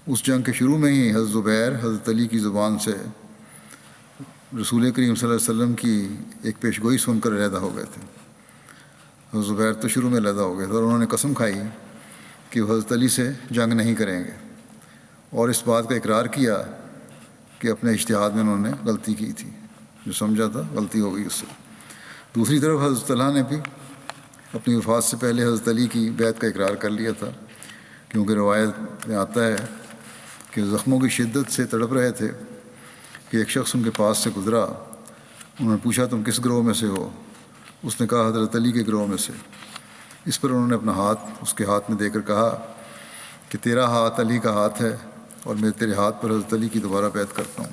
اس جنگ کے شروع میں ہی حضرت زبیر حضرت علی کی زبان سے رسول کریم صلی اللہ علیہ وسلم کی ایک پیشگوئی سن کر علیحدہ ہو گئے تھے. حضرت زبیر تو شروع میں علیحدہ ہو گئے تھے اور انہوں نے قسم کھائی کہ وہ حضرت علی سے جنگ نہیں کریں گے اور اس بات کا اقرار کیا کہ اپنے اجتہاد میں انہوں نے غلطی کی تھی، جو سمجھا تھا غلطی ہو گئی اس سے. دوسری طرف حضرت طلحہ نے بھی اپنی وفات سے پہلے حضرت علی کی بیعت کا اقرار کر لیا تھا، کیونکہ روایت میں آتا ہے کہ زخموں کی شدت سے تڑپ رہے تھے کہ ایک شخص ان کے پاس سے گزرا. انہوں نے پوچھا تم کس گروہ میں سے ہو؟ اس نے کہا حضرت علی کے گروہ میں سے. اس پر انہوں نے اپنا ہاتھ اس کے ہاتھ میں دے کر کہا کہ تیرا ہاتھ علی کا ہاتھ ہے اور میں تیرے ہاتھ پر حضرت علی کی دوبارہ بیعت کرتا ہوں.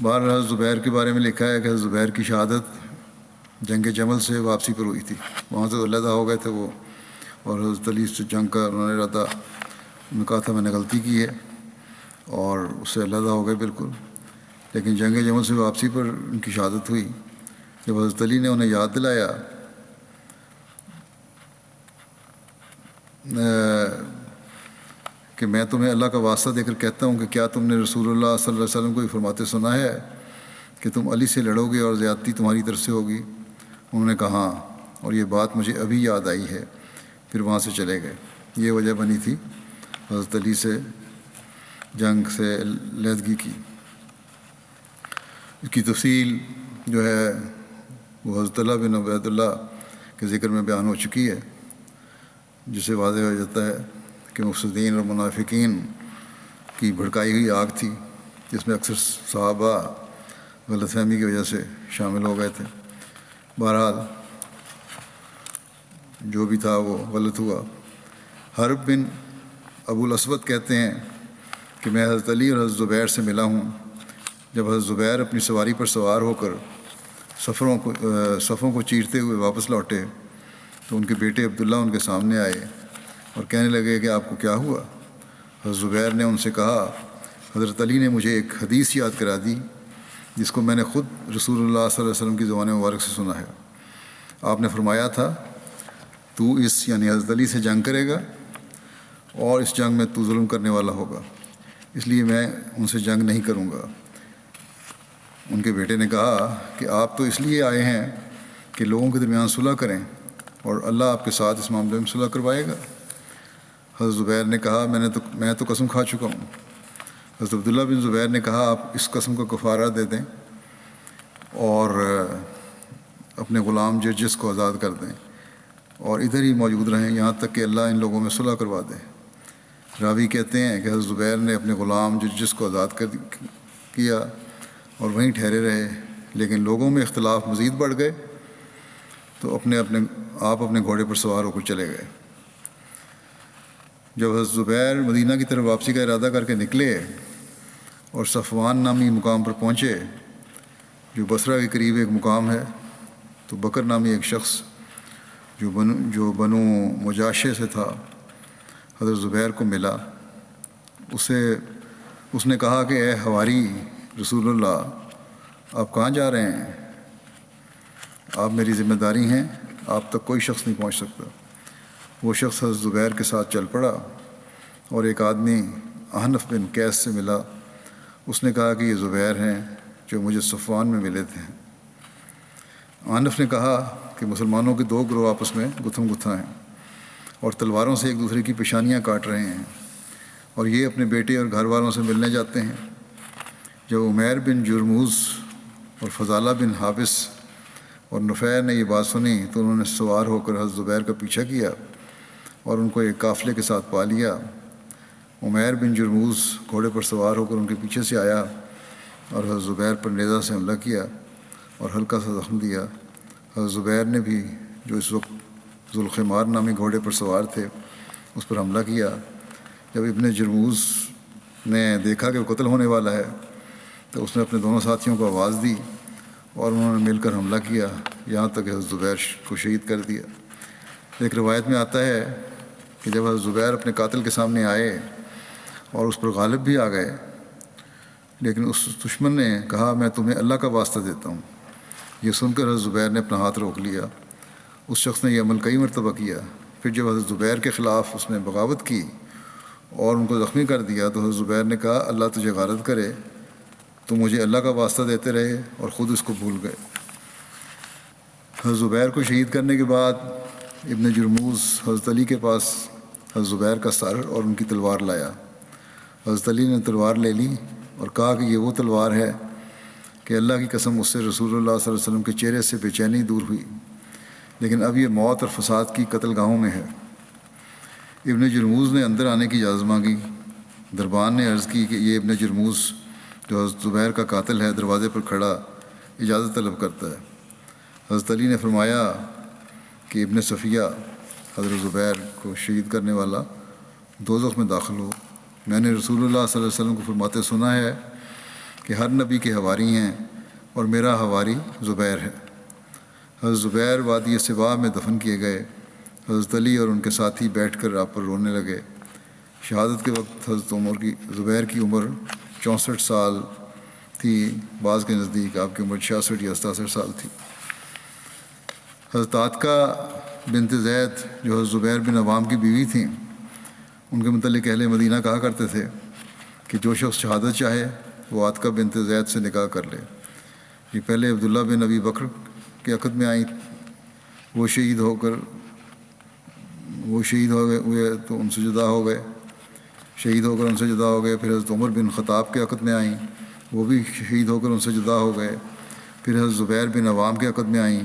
بہرحال حضرت زبیر کے بارے میں لکھا ہے کہ حضرت زبیر کی شہادت جنگ جمل سے واپسی پر ہوئی تھی. وہاں سے علیحدہ ہو گئے تھے وہ اور حضرت علی سے جنگ کا انہوں نے ارادہ، انہوں نے کہا تھا میں نے غلطی کی ہے اور اس سے علیحدہ ہو گئے بالکل. لیکن جنگ جمل سے واپسی پر ان کی شہادت ہوئی. جب حضرت علی نے انہیں یاد دلایا کہ میں تمہیں اللہ کا واسطہ دے کر کہتا ہوں کہ کیا تم نے رسول اللہ صلی اللہ علیہ وسلم کو یہ فرماتے سنا ہے کہ تم علی سے لڑو گے اور زیادتی تمہاری طرف سے ہوگی؟ انہوں نے کہا ہاں، اور یہ بات مجھے ابھی یاد آئی ہے۔ پھر وہاں سے چلے گئے۔ یہ وجہ بنی تھی حضرت علی سے جنگ سے علیحدگی کی۔ اس کی تفصیل جو ہے وہ حضرت طلحہ بن عبید اللہ کے ذکر میں بیان ہو چکی ہے، جس سے واضح ہو جاتا ہے کہ مفسدین اور منافقین کی بھڑکائی ہوئی آگ تھی، جس میں اکثر صحابہ غلط فہمی کی وجہ سے شامل ہو گئے تھے۔ بہرحال جو بھی تھا وہ غلط ہوا۔ حرب بن ابو الاسود کہتے ہیں کہ میں حضرت علی اور حضرت زبیر سے ملا ہوں۔ جب حضرت زبیر اپنی سواری پر سوار ہو کر صفوں کو چیرتے ہوئے واپس لوٹے تو ان کے بیٹے عبداللہ ان کے سامنے آئے اور کہنے لگے کہ آپ کو کیا ہوا؟ حضرت زبیر نے ان سے کہا، حضرت علی نے مجھے ایک حدیث یاد کرا دی جس کو میں نے خود رسول اللہ صلی اللہ علیہ وسلم کی زبان مبارک سے سنا ہے۔ آپ نے فرمایا تھا، تو اس یعنی حضرت علی سے جنگ کرے گا اور اس جنگ میں تو ظلم کرنے والا ہوگا، اس لیے میں ان سے جنگ نہیں کروں گا۔ ان کے بیٹے نے کہا کہ آپ تو اس لیے آئے ہیں کہ لوگوں کے درمیان صلح کریں اور اللہ آپ کے ساتھ اس معاملے میں صلح کروائے گا۔ حضرت زبیر نے کہا، میں تو قسم کھا چکا ہوں۔ حضرت عبداللہ بن زبیر نے کہا، آپ اس قسم کا کفارہ دے دیں اور اپنے غلام جرجس کو آزاد کر دیں اور ادھر ہی موجود رہیں یہاں تک کہ اللہ ان لوگوں میں صلح کروا دے۔ راوی کہتے ہیں کہ حضرت زبیر نے اپنے غلام جرجس کو آزاد کیا اور وہیں ٹھہرے رہے، لیکن لوگوں میں اختلاف مزید بڑھ گئے تو آپ اپنے گھوڑے پر سوار ہو کر چلے گئے۔ جب حضرت زبیر مدینہ کی طرف واپسی کا ارادہ کر کے نکلے اور صفوان نامی مقام پر پہنچے جو بصرہ کے قریب ایک مقام ہے، تو بکر نامی ایک شخص جو بنو مجاشے سے تھا حضرت زبیر کو ملا۔ اس نے کہا کہ اے حواری رسول اللہ، آپ کہاں جا رہے ہیں؟ آپ میری ذمہ داری ہیں، آپ تک کوئی شخص نہیں پہنچ سکتا۔ وہ شخص حضرت زبیر کے ساتھ چل پڑا اور ایک آدمی احنف بن قیس سے ملا۔ اس نے کہا کہ یہ زبیر ہیں جو مجھے صفوان میں ملے تھے۔ احنف نے کہا کہ مسلمانوں کے دو گروہ آپس میں گتھم گتھا ہیں اور تلواروں سے ایک دوسرے کی پیشانیاں کاٹ رہے ہیں، اور یہ اپنے بیٹے اور گھر والوں سے ملنے جاتے ہیں۔ جب عمیر بن جرموز اور فضالہ بن حابس اور نفیر نے یہ بات سنی تو انہوں نے سوار ہو کر حضرت زبیر کا پیچھا کیا اور ان کو ایک قافلے کے ساتھ پا لیا۔ عمیر بن جرموز گھوڑے پر سوار ہو کر ان کے پیچھے سے آیا اور حضرت زبیر پر نیزہ سے حملہ کیا اور ہلکا سا زخم دیا۔ حضرت زبیر نے بھی، جو اس وقت ذوالخمار نامی گھوڑے پر سوار تھے، اس پر حملہ کیا۔ جب ابن جرموز نے دیکھا کہ وہ قتل ہونے والا ہے تو اس نے اپنے دونوں ساتھیوں کو آواز دی اور انہوں نے مل کر حملہ کیا، یہاں تک کہ حضرت زبیر کو شہید کر دیا۔ ایک روایت میں آتا ہے کہ جب حضرت زبیر اپنے قاتل کے سامنے آئے اور اس پر غالب بھی آ گئے، لیکن اس دشمن نے کہا، میں تمہیں اللہ کا واسطہ دیتا ہوں۔ یہ سن کر حضرت زبیر نے اپنا ہاتھ روک لیا۔ اس شخص نے یہ عمل کئی مرتبہ کیا۔ پھر جب حضرت زبیر کے خلاف اس نے بغاوت کی اور ان کو زخمی کر دیا تو حضرت زبیر نے کہا، اللہ تجھے غارت کرے، تو مجھے اللہ کا واسطہ دیتے رہے اور خود اس کو بھول گئے۔ حضرت زبیر کو شہید کرنے کے بعد ابن جرموز حضرت علی کے پاس حضرت زبیر کا سر اور ان کی تلوار لایا۔ حضرت علی نے تلوار لے لی اور کہا کہ یہ وہ تلوار ہے کہ اللہ کی قسم اس سے رسول اللہ صلی اللہ علیہ وسلم کے چہرے سے بے چینی دور ہوئی، لیکن اب یہ موت اور فساد کی قتل گاہوں میں ہے۔ ابن جرموز نے اندر آنے کی اجازت مانگی۔ دربان نے عرض کی کہ یہ ابن جرموز جو حضرت زبیر کا قاتل ہے دروازے پر کھڑا اجازت طلب کرتا ہے۔ حضرت علی نے فرمایا کہ ابن صفیہ حضرت زبیر کو شہید کرنے والا دوزخ میں داخل ہو۔ میں نے رسول اللہ صلی اللہ علیہ وسلم کو فرماتے سنا ہے کہ ہر نبی کے حواری ہیں اور میرا حواری زبیر ہے۔ حضرت زبیر وادی سبا میں دفن کیے گئے۔ حضرت علی اور ان کے ساتھی بیٹھ کر آپ پر رونے لگے۔ شہادت کے وقت حضرت زبیر کی عمر 64 سال تھی، بعض کے نزدیک آپ کی عمر 66 یا 67 سال تھی۔ حضرت عاتقہ بنت زید جو حضرت زبیر بن عوام کی بیوی تھیں، ان کے متعلق اہل مدینہ کہا کرتے تھے کہ جو شخص شہادت چاہے وہ عاتقہ بنت زید سے نکاح کر لے۔ یہ پہلے عبداللہ بن ابی بکر کے عقد میں آئیں، وہ شہید ہو گئے ہوئے تو ان سے جدا ہو گئے، شہید ہو کر ان سے جدا ہو گئے۔ پھر حضرت عمر بن خطاب کے عقد میں آئیں، وہ بھی شہید ہو کر ان سے جدا ہو گئے۔ پھر حضرت زبیر بن عوام کے عقد میں آئیں،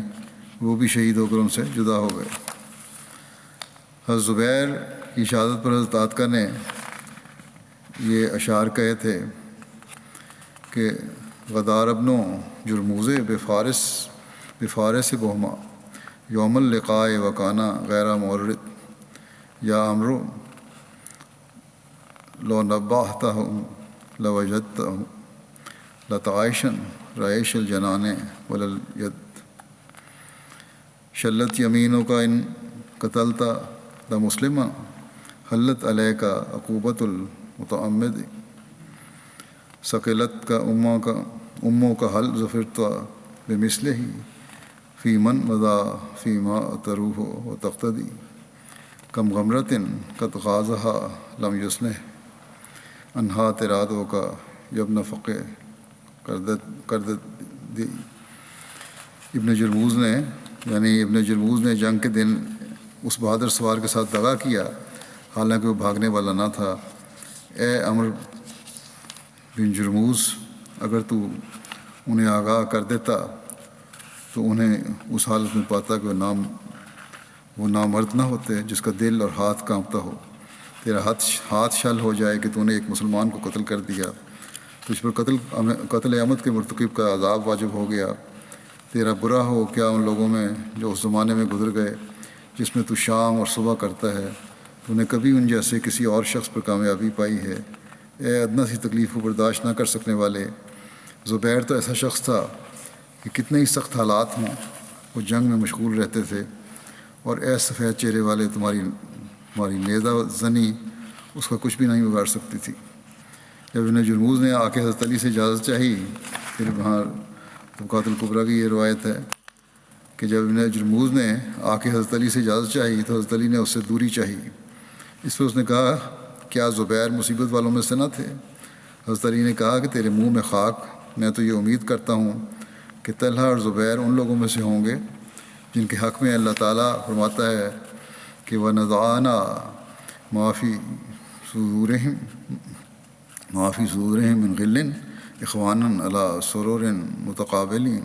وہ بھی شہید ہو کر ان سے جدا ہو گئے۔ حضرت زبیر کی شہادت پر حضرت عاتقہ نے یہ اشعار کہے تھے کہ غدار ابن جرموز بفارس بہما یوم اللقاء وکانا غیر مورد یا امرو لو نباہتہ لوجدتہ لطائشن رائش الجنان وللید شلت یمینوں کا ان قتلتا لمسلما حلت علیہ کا عقوبت المتعمد ثقلت کا اموں کا حل ظفرتا بمثلہ فی من مضا فی ما تروح و تقتدی کم غمرت قد غازہا لم یصلح انہا ترادوں کا یبن فقہ کردت دی۔ ابن جرموز نے جنگ کے دن اس بہادر سوار کے ساتھ دغا کیا، حالانکہ وہ بھاگنے والا نہ تھا۔ اے عمر بن جرموز، اگر تو انہیں آگاہ کر دیتا تو انہیں اس حالت میں پاتا کہ وہ نامرد نہ ہوتے جس کا دل اور ہاتھ کانپتا ہو۔ تیرا ہاتھ شل ہو جائے کہ تو نے ایک مسلمان کو قتل کر دیا، تجھ پر قتل عمد کے مرتکب کا عذاب واجب ہو گیا۔ تیرا برا ہو کیا ان لوگوں میں جو اس زمانے میں گزر گئے جس میں تو شام اور صبح کرتا ہے، تو نے کبھی ان جیسے کسی اور شخص پر کامیابی پائی ہے؟ اے ادنا سی تکلیف کو برداشت نہ کر سکنے والے، زبیر تو ایسا شخص تھا کہ کتنے ہی سخت حالات ہوں وہ جنگ میں مشغول رہتے تھے، اور اے سفید چہرے والے، تمہاری نیزہ زنی اس کا کچھ بھی نہیں بگاڑ سکتی تھی۔ جب ابن جرموز نے آ کے حضرت علی سے اجازت چاہی، پھر وہاں طبقات الکبریٰ کی یہ روایت ہے کہ جب ابن جرموز نے آ کے حضرت علی سے اجازت چاہی تو حضرت علی نے اس سے دوری چاہی۔ اس پر اس نے کہا، کیا زبیر مصیبت والوں میں سے نہ تھے؟ حضرت علی نے کہا کہ تیرے منہ میں خاک، میں تو یہ امید کرتا ہوں کہ طلحہ اور زبیر ان لوگوں میں سے ہوں گے جن کے حق میں اللہ تعالیٰ فرماتا ہے کہ وَنَزَعْنَا مَا فِي صُدُورِهِم مِّن غِلٍّ إِخْوَانًا عَلَىٰ سُرُرٍ مُتَقَابِلِينَ،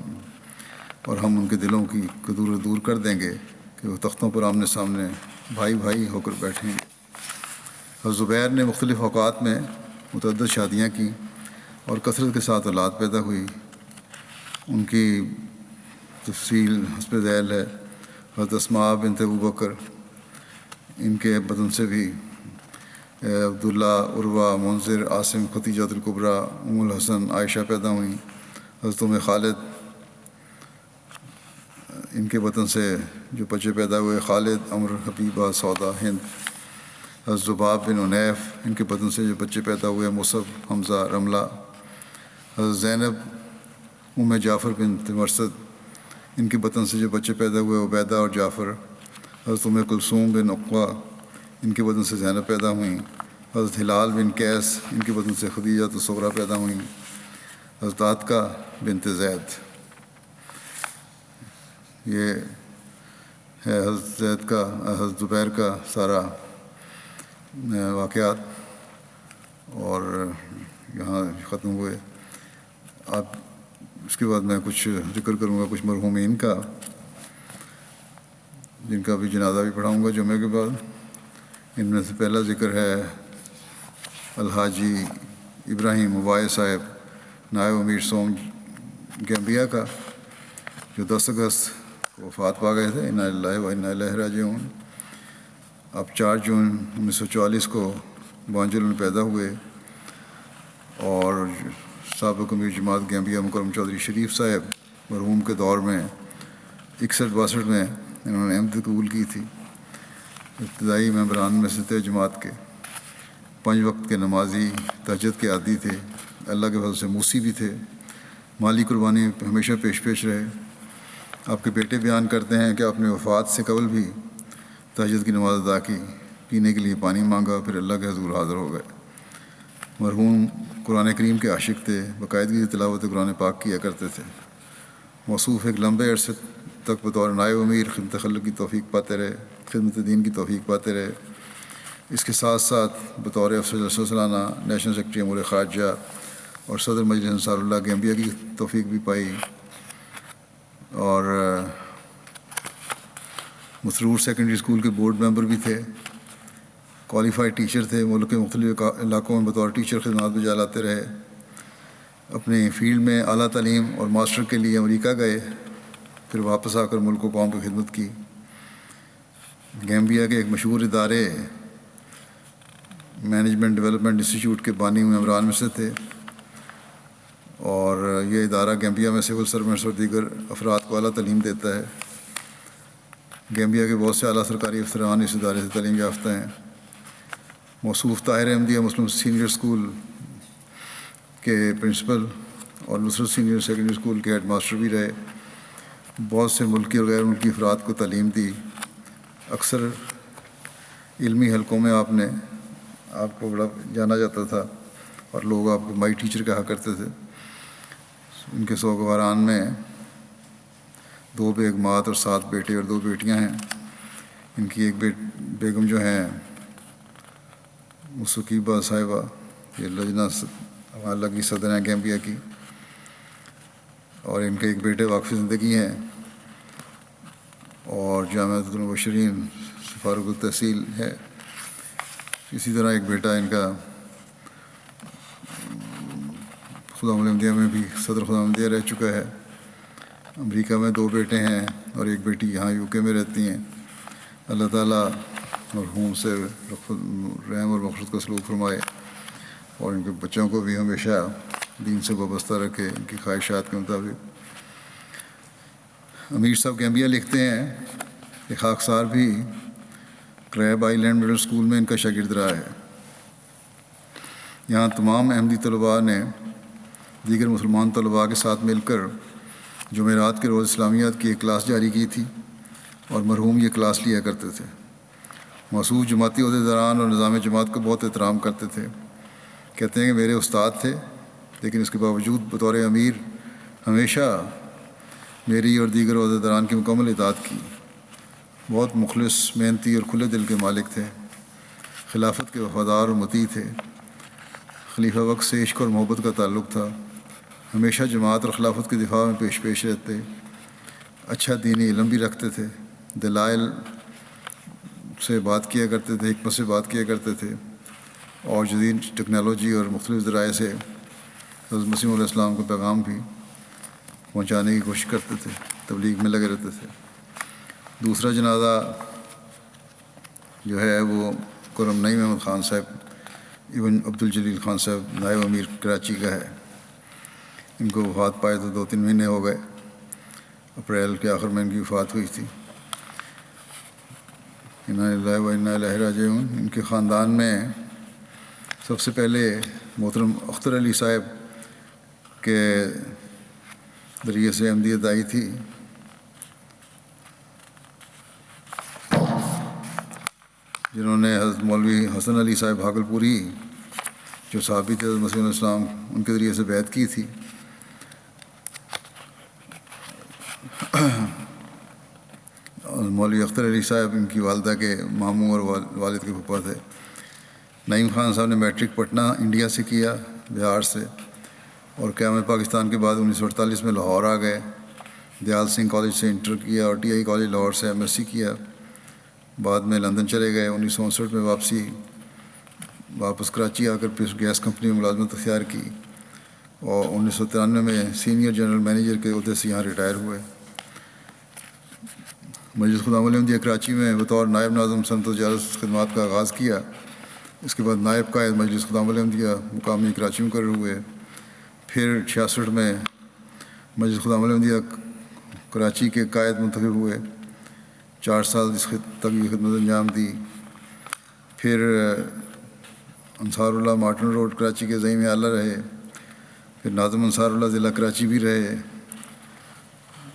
اور ہم ان کے دلوں کی کدورت دور کر دیں گے کہ وہ تختوں پر آمنے سامنے بھائی بھائی ہو کر بیٹھیں گے۔ حضرت زبیر نے مختلف اوقات میں متعدد شادیاں کیں اور کثرت کے ساتھ اولاد پیدا ہوئی۔ ان کی تفصیل حسب ذیل ہے۔ حضرت اسماء بنت ابو بکر، ان کے بدن سے بھی عبداللہ، عروہ، منذر، عاصم، ختیجہ الکبریٰ، ام الحسن، عائشہ پیدا ہوئیں۔ حضرت ام خالد، ان کے وطن سے جو بچے پیدا ہوئے، خالد، عمر، حبیبہ، سودا، ہند۔ حضرت زباب بن عنیف، ان کے وطن سے جو بچے پیدا ہوئے، مصعب، حمزہ، رملہ۔ حضرت زینب ام جعفر بنت مرثد، ان کے وطن سے جو بچے پیدا ہوئے، عبیدہ اور جعفر۔ حضرت ام کلثوم بن عقبہ، ان کے وطن سے زینب پیدا ہوئیں۔ حضرت ہلال بن قیس، ان کے وطن سے خدیجہ الصغریٰ پیدا ہوئیں۔ حضرت عاتقہ بنت زید، یہ ہے حضرت زبیر کا سارا واقعات، اور یہاں ختم ہوئے۔ اب اس کے بعد میں کچھ ذکر کروں گا کچھ مرحومین کا، جن کا بھی جنازہ بھی پڑھاؤں گا جمعے کے بعد۔ ان میں سے پہلا ذکر ہے الحاجی ابراہیم مباعث صاحب، نائب امیر سوم گیمبیا کا، جو 10 اگست کو وفات پا گئے تھے۔ انا للہ و انا الیہ راجعون۔ اب 4 جون 1944 کو بانجل میں پیدا ہوئے، اور سابق امیر جماعت گیمبیا مکرم چودھری شریف صاحب مرحوم کے دور میں 61-62 میں انہوں نے احمد قبول کی تھی۔ ابتدائی ممبران میں سے تھے جماعت کے، 5 وقت کے نمازی، تہجد کے عادی تھے، اللہ کے فضل سے موسی بھی تھے، مالی قربانی ہمیشہ پیش رہے۔ آپ کے بیٹے بیان کرتے ہیں کہ اپنے وفات سے قبل بھی تہجد کی نماز ادا کی، پینے کے لیے پانی مانگا، پھر اللہ کے حضور حاضر ہو گئے۔ مرحوم قرآن کریم کے عاشق تھے، باقاعدگی سے تلاوت قرآن پاک کیا کرتے تھے۔ موصوف ایک لمبے عرصے تک بطور نائب امیر خدمت خلق کی توفیق پاتے رہے، خدمت دین کی توفیق پاتے رہے۔ اس کے ساتھ ساتھ بطور افسر جلسہ سالانہ، نیشنل سیکرٹری امور خارجہ اور صدر مجلس انصار اللہ گیمبیا کی توفیق بھی پائی، اور مسرور سیکنڈری اسکول کے بورڈ ممبر بھی تھے، کوالیفائڈ ٹیچر تھے، ملک کے مختلف علاقوں میں بطور ٹیچر خدمات بجا لاتے رہے۔ اپنے فیلڈ میں اعلیٰ تعلیم اور ماسٹر کے لیے امریکہ گئے، پھر واپس آ کر ملک و قوم کی خدمت کی۔ گیمبیا کے ایک مشہور ادارے مینجمنٹ ڈیولپمنٹ انسٹیٹیوٹ کے بانی ممبران میں سے تھے، اور یہ ادارہ گیمبیا میں سول سرونٹس اور دیگر افراد کو اعلیٰ تعلیم دیتا ہے۔ گیمبیا کے بہت سے اعلیٰ سرکاری افسران اس ادارے سے تعلیم یافتہ ہیں۔ موصوف طاہر احمدیہ مسلم سینئر اسکول کے پرنسپل اور نصرت سینئر سیکنڈری اسکول کے ہیڈ ماسٹر بھی رہے۔ بہت سے ملکی اور غیر ملکی افراد کو تعلیم دی۔ اکثر علمی حلقوں میں آپ کو بڑا جانا جاتا تھا، اور لوگ آپ کو مائی ٹیچر کہا کرتے تھے۔ ان کے سوگواران میں 2 بیگمات اور 7 بیٹے اور 2 بیٹیاں ہیں۔ ان کی ایک بیگم جو ہیں مسقیبہ صاحبہ، یہ لجنہ اللہ کی صدر ہیں گیمبیا کی، اور ان کے ایک بیٹے واقف زندگی ہیں، اور جامعۃ المبشرین فاروق التحصیل ہے۔ اسی طرح ایک بیٹا ان کا خدام الحمدیہ میں بھی صدر خدام الحمدیہ رہ چکا ہے۔ امریکہ میں 2 بیٹے ہیں اور ایک بیٹی یہاں UK میں رہتی ہیں۔ اللہ تعالیٰ مرحوم سے رحم اور مغفرت کا سلوک فرمائے، اور ان کے بچوں کو بھی ہمیشہ دین سے وابستہ رکھے ان کی خواہشات کے مطابق۔ امیر صاحب گیمبیا لکھتے ہیں کہ خاکسار بھی کریب آئی لینڈ مڈل اسکول میں ان کا شاگرد رہا ہے۔ یہاں تمام احمدی طلباء نے دیگر مسلمان طلباء کے ساتھ مل کر جمعرات کے روز اسلامیات کی ایک کلاس جاری کی تھی، اور مرحوم یہ کلاس لیا کرتے تھے۔ موصوف جماعتی عہدیداران اور نظام جماعت کو بہت احترام کرتے تھے۔ کہتے ہیں کہ میرے استاد تھے، لیکن اس کے باوجود بطور امیر ہمیشہ میری اور دیگر عہدیداران کی مکمل اطاعت کی۔ بہت مخلص، محنتی اور کھلے دل کے مالک تھے۔ خلافت کے وفادار اور مطیع تھے۔ خلیفہ وقت سے عشق اور محبت کا تعلق تھا۔ ہمیشہ جماعت اور خلافت کے دفاع میں پیش رہتے۔ اچھا دینی علم بھی رکھتے تھے، دلائل سے بات کیا کرتے تھے، حکمت سے بات کیا کرتے تھے، اور جدید ٹیکنالوجی اور مختلف ذرائع سے حضرت مسیح علیہ السلام کا پیغام بھی پہنچانے کی کوشش کرتے تھے، تبلیغ میں لگے رہتے تھے۔ دوسرا جنازہ جو ہے وہ کرم نعیم احمد خان صاحب ابن عبدالجلیل خان صاحب نائب امیر کراچی کا ہے۔ ان کو وفات پائے تو 2-3 مہینے ہو گئے، اپریل کے آخر میں ان کی وفات ہوئی تھی۔ انا للہ و انا الیہ راجعون۔ ان کے خاندان میں سب سے پہلے محترم اختر علی صاحب کے ذریعے سے احمدیت آئی تھی، جنہوں نے حضرت مولوی حسن علی صاحب بھاگل پوری جو صحابی تھے حضرت مسیح علیہ السلام، ان کے ذریعے سے بیعت کی تھی۔ مولوی اختر علی صاحب ان کی والدہ کے ماموں اور والد کے پھپھا تھے۔ نعیم خان صاحب نے میٹرک پٹنہ انڈیا سے کیا، بہار سے، اور قیام پاکستان کے بعد 1948 میں لاہور آ گئے۔ دیال سنگھ کالج سے انٹر کیا اور TI کالج لاہور سے MSc کیا۔ بعد میں لندن چلے گئے۔ 1959 میں واپس کراچی آ کر پھر گیس کمپنی میں ملازمت اختیار کی، اور 1993 میں سینئر جنرل مینیجر کے عہدے سے یہاں ریٹائر ہوئے۔ مجلس خدام الحمدیہ کراچی میں بطور نائب ناظم صنعت و تجارت خدمات کا آغاز کیا۔ اس کے بعد نائب قائد مجلس خدام الحمدیہ مقامی کراچی میں مقرر ہوئے۔ پھر 66 میں مجلس خدام الحمدیہ کراچی کے قائد منتخب ہوئے۔ 4 سال تک یہ خدمت انجام دی۔ پھر انصار اللہ مارٹن روڈ کراچی کے زعیم اعلیٰ رہے۔ پھر ناظم انصار اللہ ضلع کراچی بھی رہے،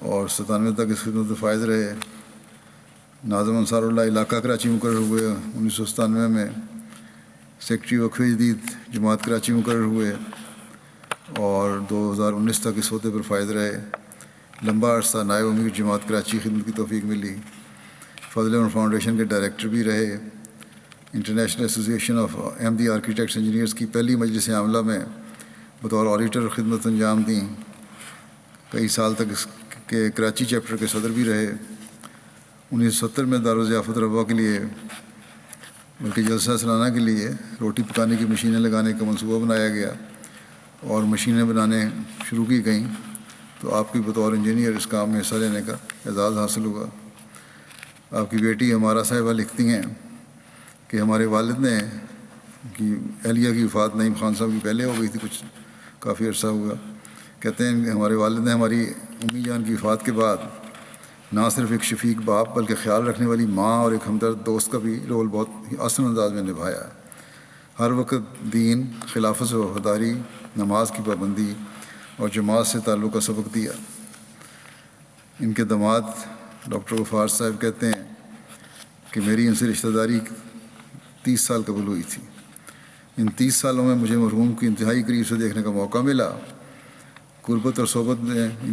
اور 97 تک اس خدمت میں فائز رہے۔ ناظم انصار اللہ علاقہ کراچی مقرر ہوئے 1997 میں، سیکٹری وقف جدید جماعت کراچی مقرر ہوئے اور 2019 تک اس عہدے پر فائز رہے۔ لمبا عرصہ نائب امیر جماعت کراچی خدمت کی توفیق ملی۔ فضل عمر فاؤنڈیشن کے ڈائریکٹر بھی رہے۔ انٹرنیشنل ایسوسی ایشن آف احمدی آرکیٹیکٹس انجینئرز کی پہلی مجلس عاملہ میں بطور آڈیٹر خدمت انجام دیں۔ کئی سال تک اس کے کراچی چیپٹر کے صدر بھی رہے۔ 1970 میں دارالضیافت ربوہ کے لیے بلکہ جلسہ سالانہ کے لیے روٹی پکانے کی مشینیں لگانے کا منصوبہ بنایا گیا اور مشینیں بنانے شروع کی گئیں تو آپ کی بطور انجینئر اس کام میں حصہ لینے کا اعزاز حاصل ہوا۔ آپ کی بیٹی ہمارا صاحبہ لکھتی ہیں کہ ہمارے والد نے کی اہلیہ کی وفات نعیم خان صاحب کی پہلے ہو گئی تھی، کچھ کافی عرصہ ہوا۔ کہتے ہیں کہ ہمارے والد نے ہماری امی جان کی وفات کے بعد نہ صرف ایک شفیق باپ بلکہ خیال رکھنے والی ماں اور ایک ہمدرد دوست کا بھی رول بہت ہی آسان انداز میں نبھایا۔ ہر وقت دین، خلافت سے وفاداری، نماز کی پابندی اور جماعت سے تعلق کا سبق دیا۔ ان کے داماد ڈاکٹر غفار صاحب کہتے ہیں کہ میری ان سے رشتہ داری 30 سال قبل ہوئی تھی۔ ان 30 سالوں میں مجھے مرحوم کی انتہائی قریب سے دیکھنے کا موقع ملا۔ ان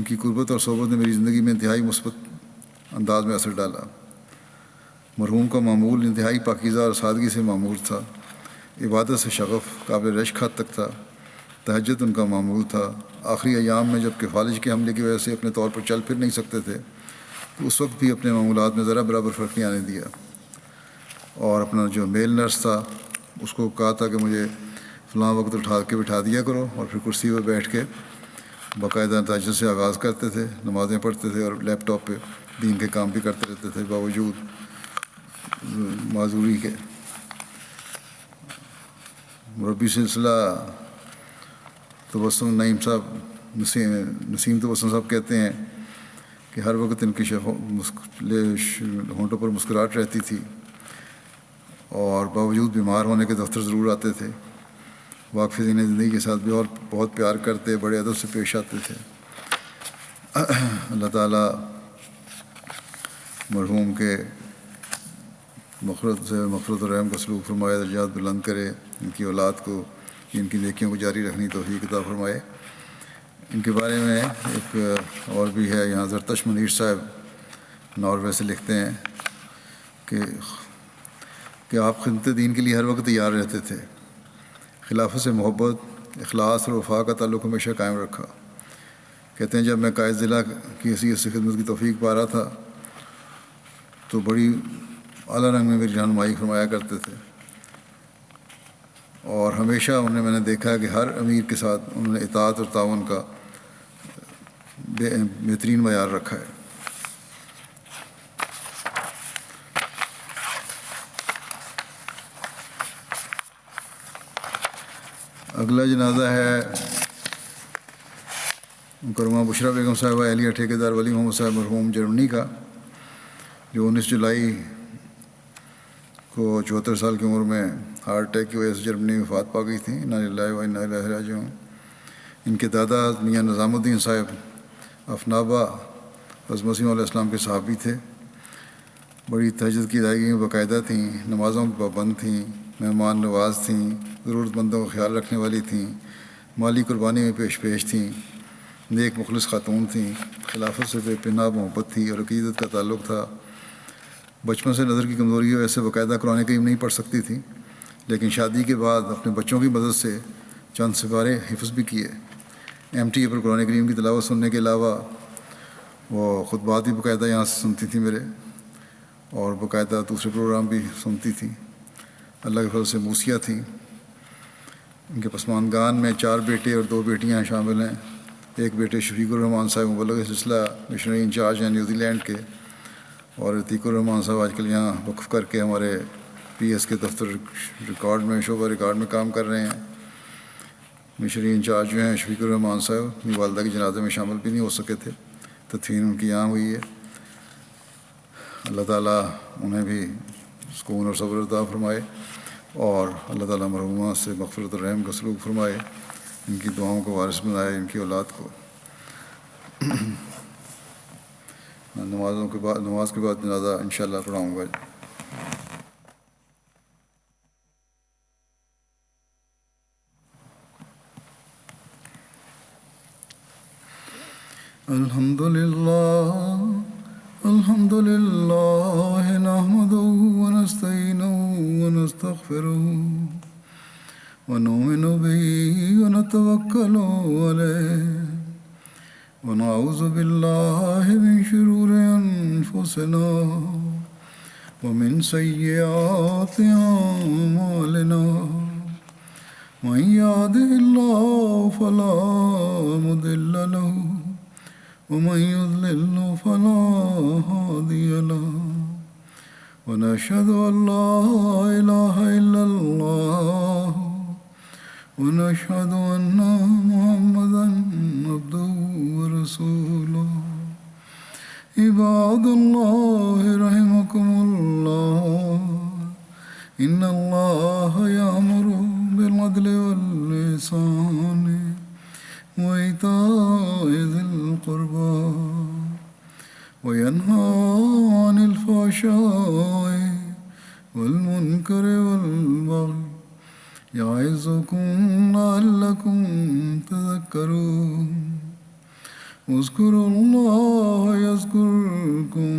کی قربت اور صحبت نے میری زندگی میں انتہائی مثبت انداز میں اثر ڈالا۔ مرحوم کا معمول انتہائی پاکیزہ اور سادگی سے معمول تھا۔ عبادت سے شغف قابل رشک حد تک تھا۔ تہجد ان کا معمول تھا۔ آخری ایام میں جب کہ فالج کے حملے کی وجہ سے اپنے طور پر چل پھر نہیں سکتے تھے تو اس وقت بھی اپنے معمولات میں ذرا برابر فرق نہیں آنے دیا، اور اپنا جو میل نرس تھا اس کو کہا تھا کہ مجھے فلاں وقت اٹھا کے بٹھا دیا کرو، اور پھر کرسی پہ بیٹھ کے باقاعدہ تہجد سے آغاز کرتے تھے، نمازیں پڑھتے تھے اور لیپ ٹاپ پہ دین کے کام بھی کرتے رہتے تھے باوجود معذوری کے۔ مربی سلسلہ تبسم نعیم صاحب نسیم تبسم صاحب کہتے ہیں کہ ہر وقت ان کی ہونٹوں پر مسکراہٹ رہتی تھی اور باوجود بیمار ہونے کے دفتر ضرور آتے تھے۔ واقفی دین زندگی کے ساتھ بھی اور بہت پیار کرتے، بڑے ادب سے پیش آتے تھے۔ اللہ تعالیٰ مرحوم کے مغفرت و رحم کا سلوک فرمائے، درجات بلند کرے، ان کی اولاد کو ان کی نیکیوں کو جاری رکھنے کی توفیق عطا فرمائے۔ ان کے بارے میں ایک اور بھی ہے، یہاں زرتش منیر صاحب ناروے سے لکھتے ہیں کہ آپ خدمت دین کے لیے ہر وقت تیار رہتے تھے۔ خلافت سے محبت، اخلاص اور وفا کا تعلق ہمیشہ قائم رکھا۔ کہتے ہیں جب میں قائد ضلع کی حیثیت سے خدمت کی توفیق پا رہا تھا تو بڑی اعلیٰ رنگ میں میری رہنمائی فرمایا کرتے تھے، اور ہمیشہ میں نے دیکھا کہ ہر امیر کے ساتھ انہوں نے اطاعت اور تعاون کا بہترین معیار رکھا ہے۔ اگلا جنازہ ہے مکرمہ بشریٰ بیگم صاحبہ اہلیہ ٹھیکیدار ولی محمد صاحب مرحوم جرمنی کا، جو 19 جولائی کو 74 سال کی عمر میں ہارٹ اٹیک کی وجہ سے جرمنی میں وفات پا گئی تھیں۔ انا للہ و انا الیہ راجعون۔ ان کے دادا میاں نظام الدین صاحب افنابا حضرت مسیح علیہ السلام کے صحابی تھے۔ بڑی تہجد کی ادائیگی میں باقاعدہ تھیں، نمازوں کی پابند تھیں، مہمان نواز تھیں، ضرورت مندوں کا خیال رکھنے والی تھیں، مالی قربانی میں پیش تھیں، نیک مخلص خاتون تھیں، خلافت سے بے پناہ محبت تھی اور عقیدت کا تعلق تھا۔ بچپن سے نظر کی کمزوری کی وجہ سے باقاعدہ قرآن کریم نہیں پڑھ سکتی تھیں، لیکن شادی کے بعد اپنے بچوں کی مدد سے چند سپارے حفظ بھی کیے۔ MTA پر قرآن کریم کی تلاوت سننے کے علاوہ وہ خطبات بھی باقاعدہ یہاں سے سنتی تھیں میرے، اور باقاعدہ دوسرے پروگرام بھی سنتی تھیں۔ اللہ کے فضل سے موسیہ تھیں۔ ان کے پسماندگان میں 4 بیٹے اور 2 بیٹیاں شامل ہیں۔ ایک بیٹے شفیق الرحمان صاحب مبلغ سلسلہ مشنری انچارج ہیں نیوزی لینڈ کے، اور عتیق الرحمان صاحب آج کل یہاں وقف کر کے ہمارے PS کے دفتر ریکارڈ میں، شعبہ ریکارڈ میں کام کر رہے ہیں۔ مشنری انچارج جو ہیں شفیق الرحمان صاحب، اپنی والدہ کے جنازے میں شامل بھی نہیں ہو سکے تھے، تدفین ان کی یہاں ہوئی ہے۔ اللہ تعالیٰ انہیں بھی سکون اور صبر عطا فرمائے، اور اللہ تعالیٰ مرحومہ سے مغفرت اور رحم کا سلوک فرمائے، ان کی دعاؤں کو وارث بنائے، ان کی اولاد کو۔ نماز کے بعد جنازہ انشاءاللہ پڑھاؤں گا. الحمد لله نحمده ونستعينه ونستغفره ونؤمن به ونتوكل عليه ونعوذ بالله من شرور أنفسنا ومن سيئات أعمالنا من يهده الله فلا مضل له ومن يضلل فلا هادي له ونشهد أن لا إله إلا الله ونشهد أن محمدا عبده ورسوله. عباد الله رحمكم الله إن الله يأمر بالعدل والإحسان وإيتاء ذي القربى وينهى عن الفحشاء والمنكر والبغي يعظكم لعلكم تذكرون. اذكروا الله يذكركم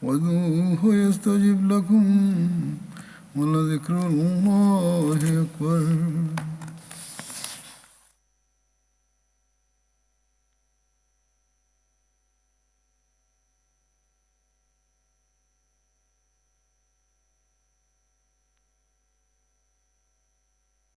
وادعوه يستجب لكم ولذكر الله أكبر.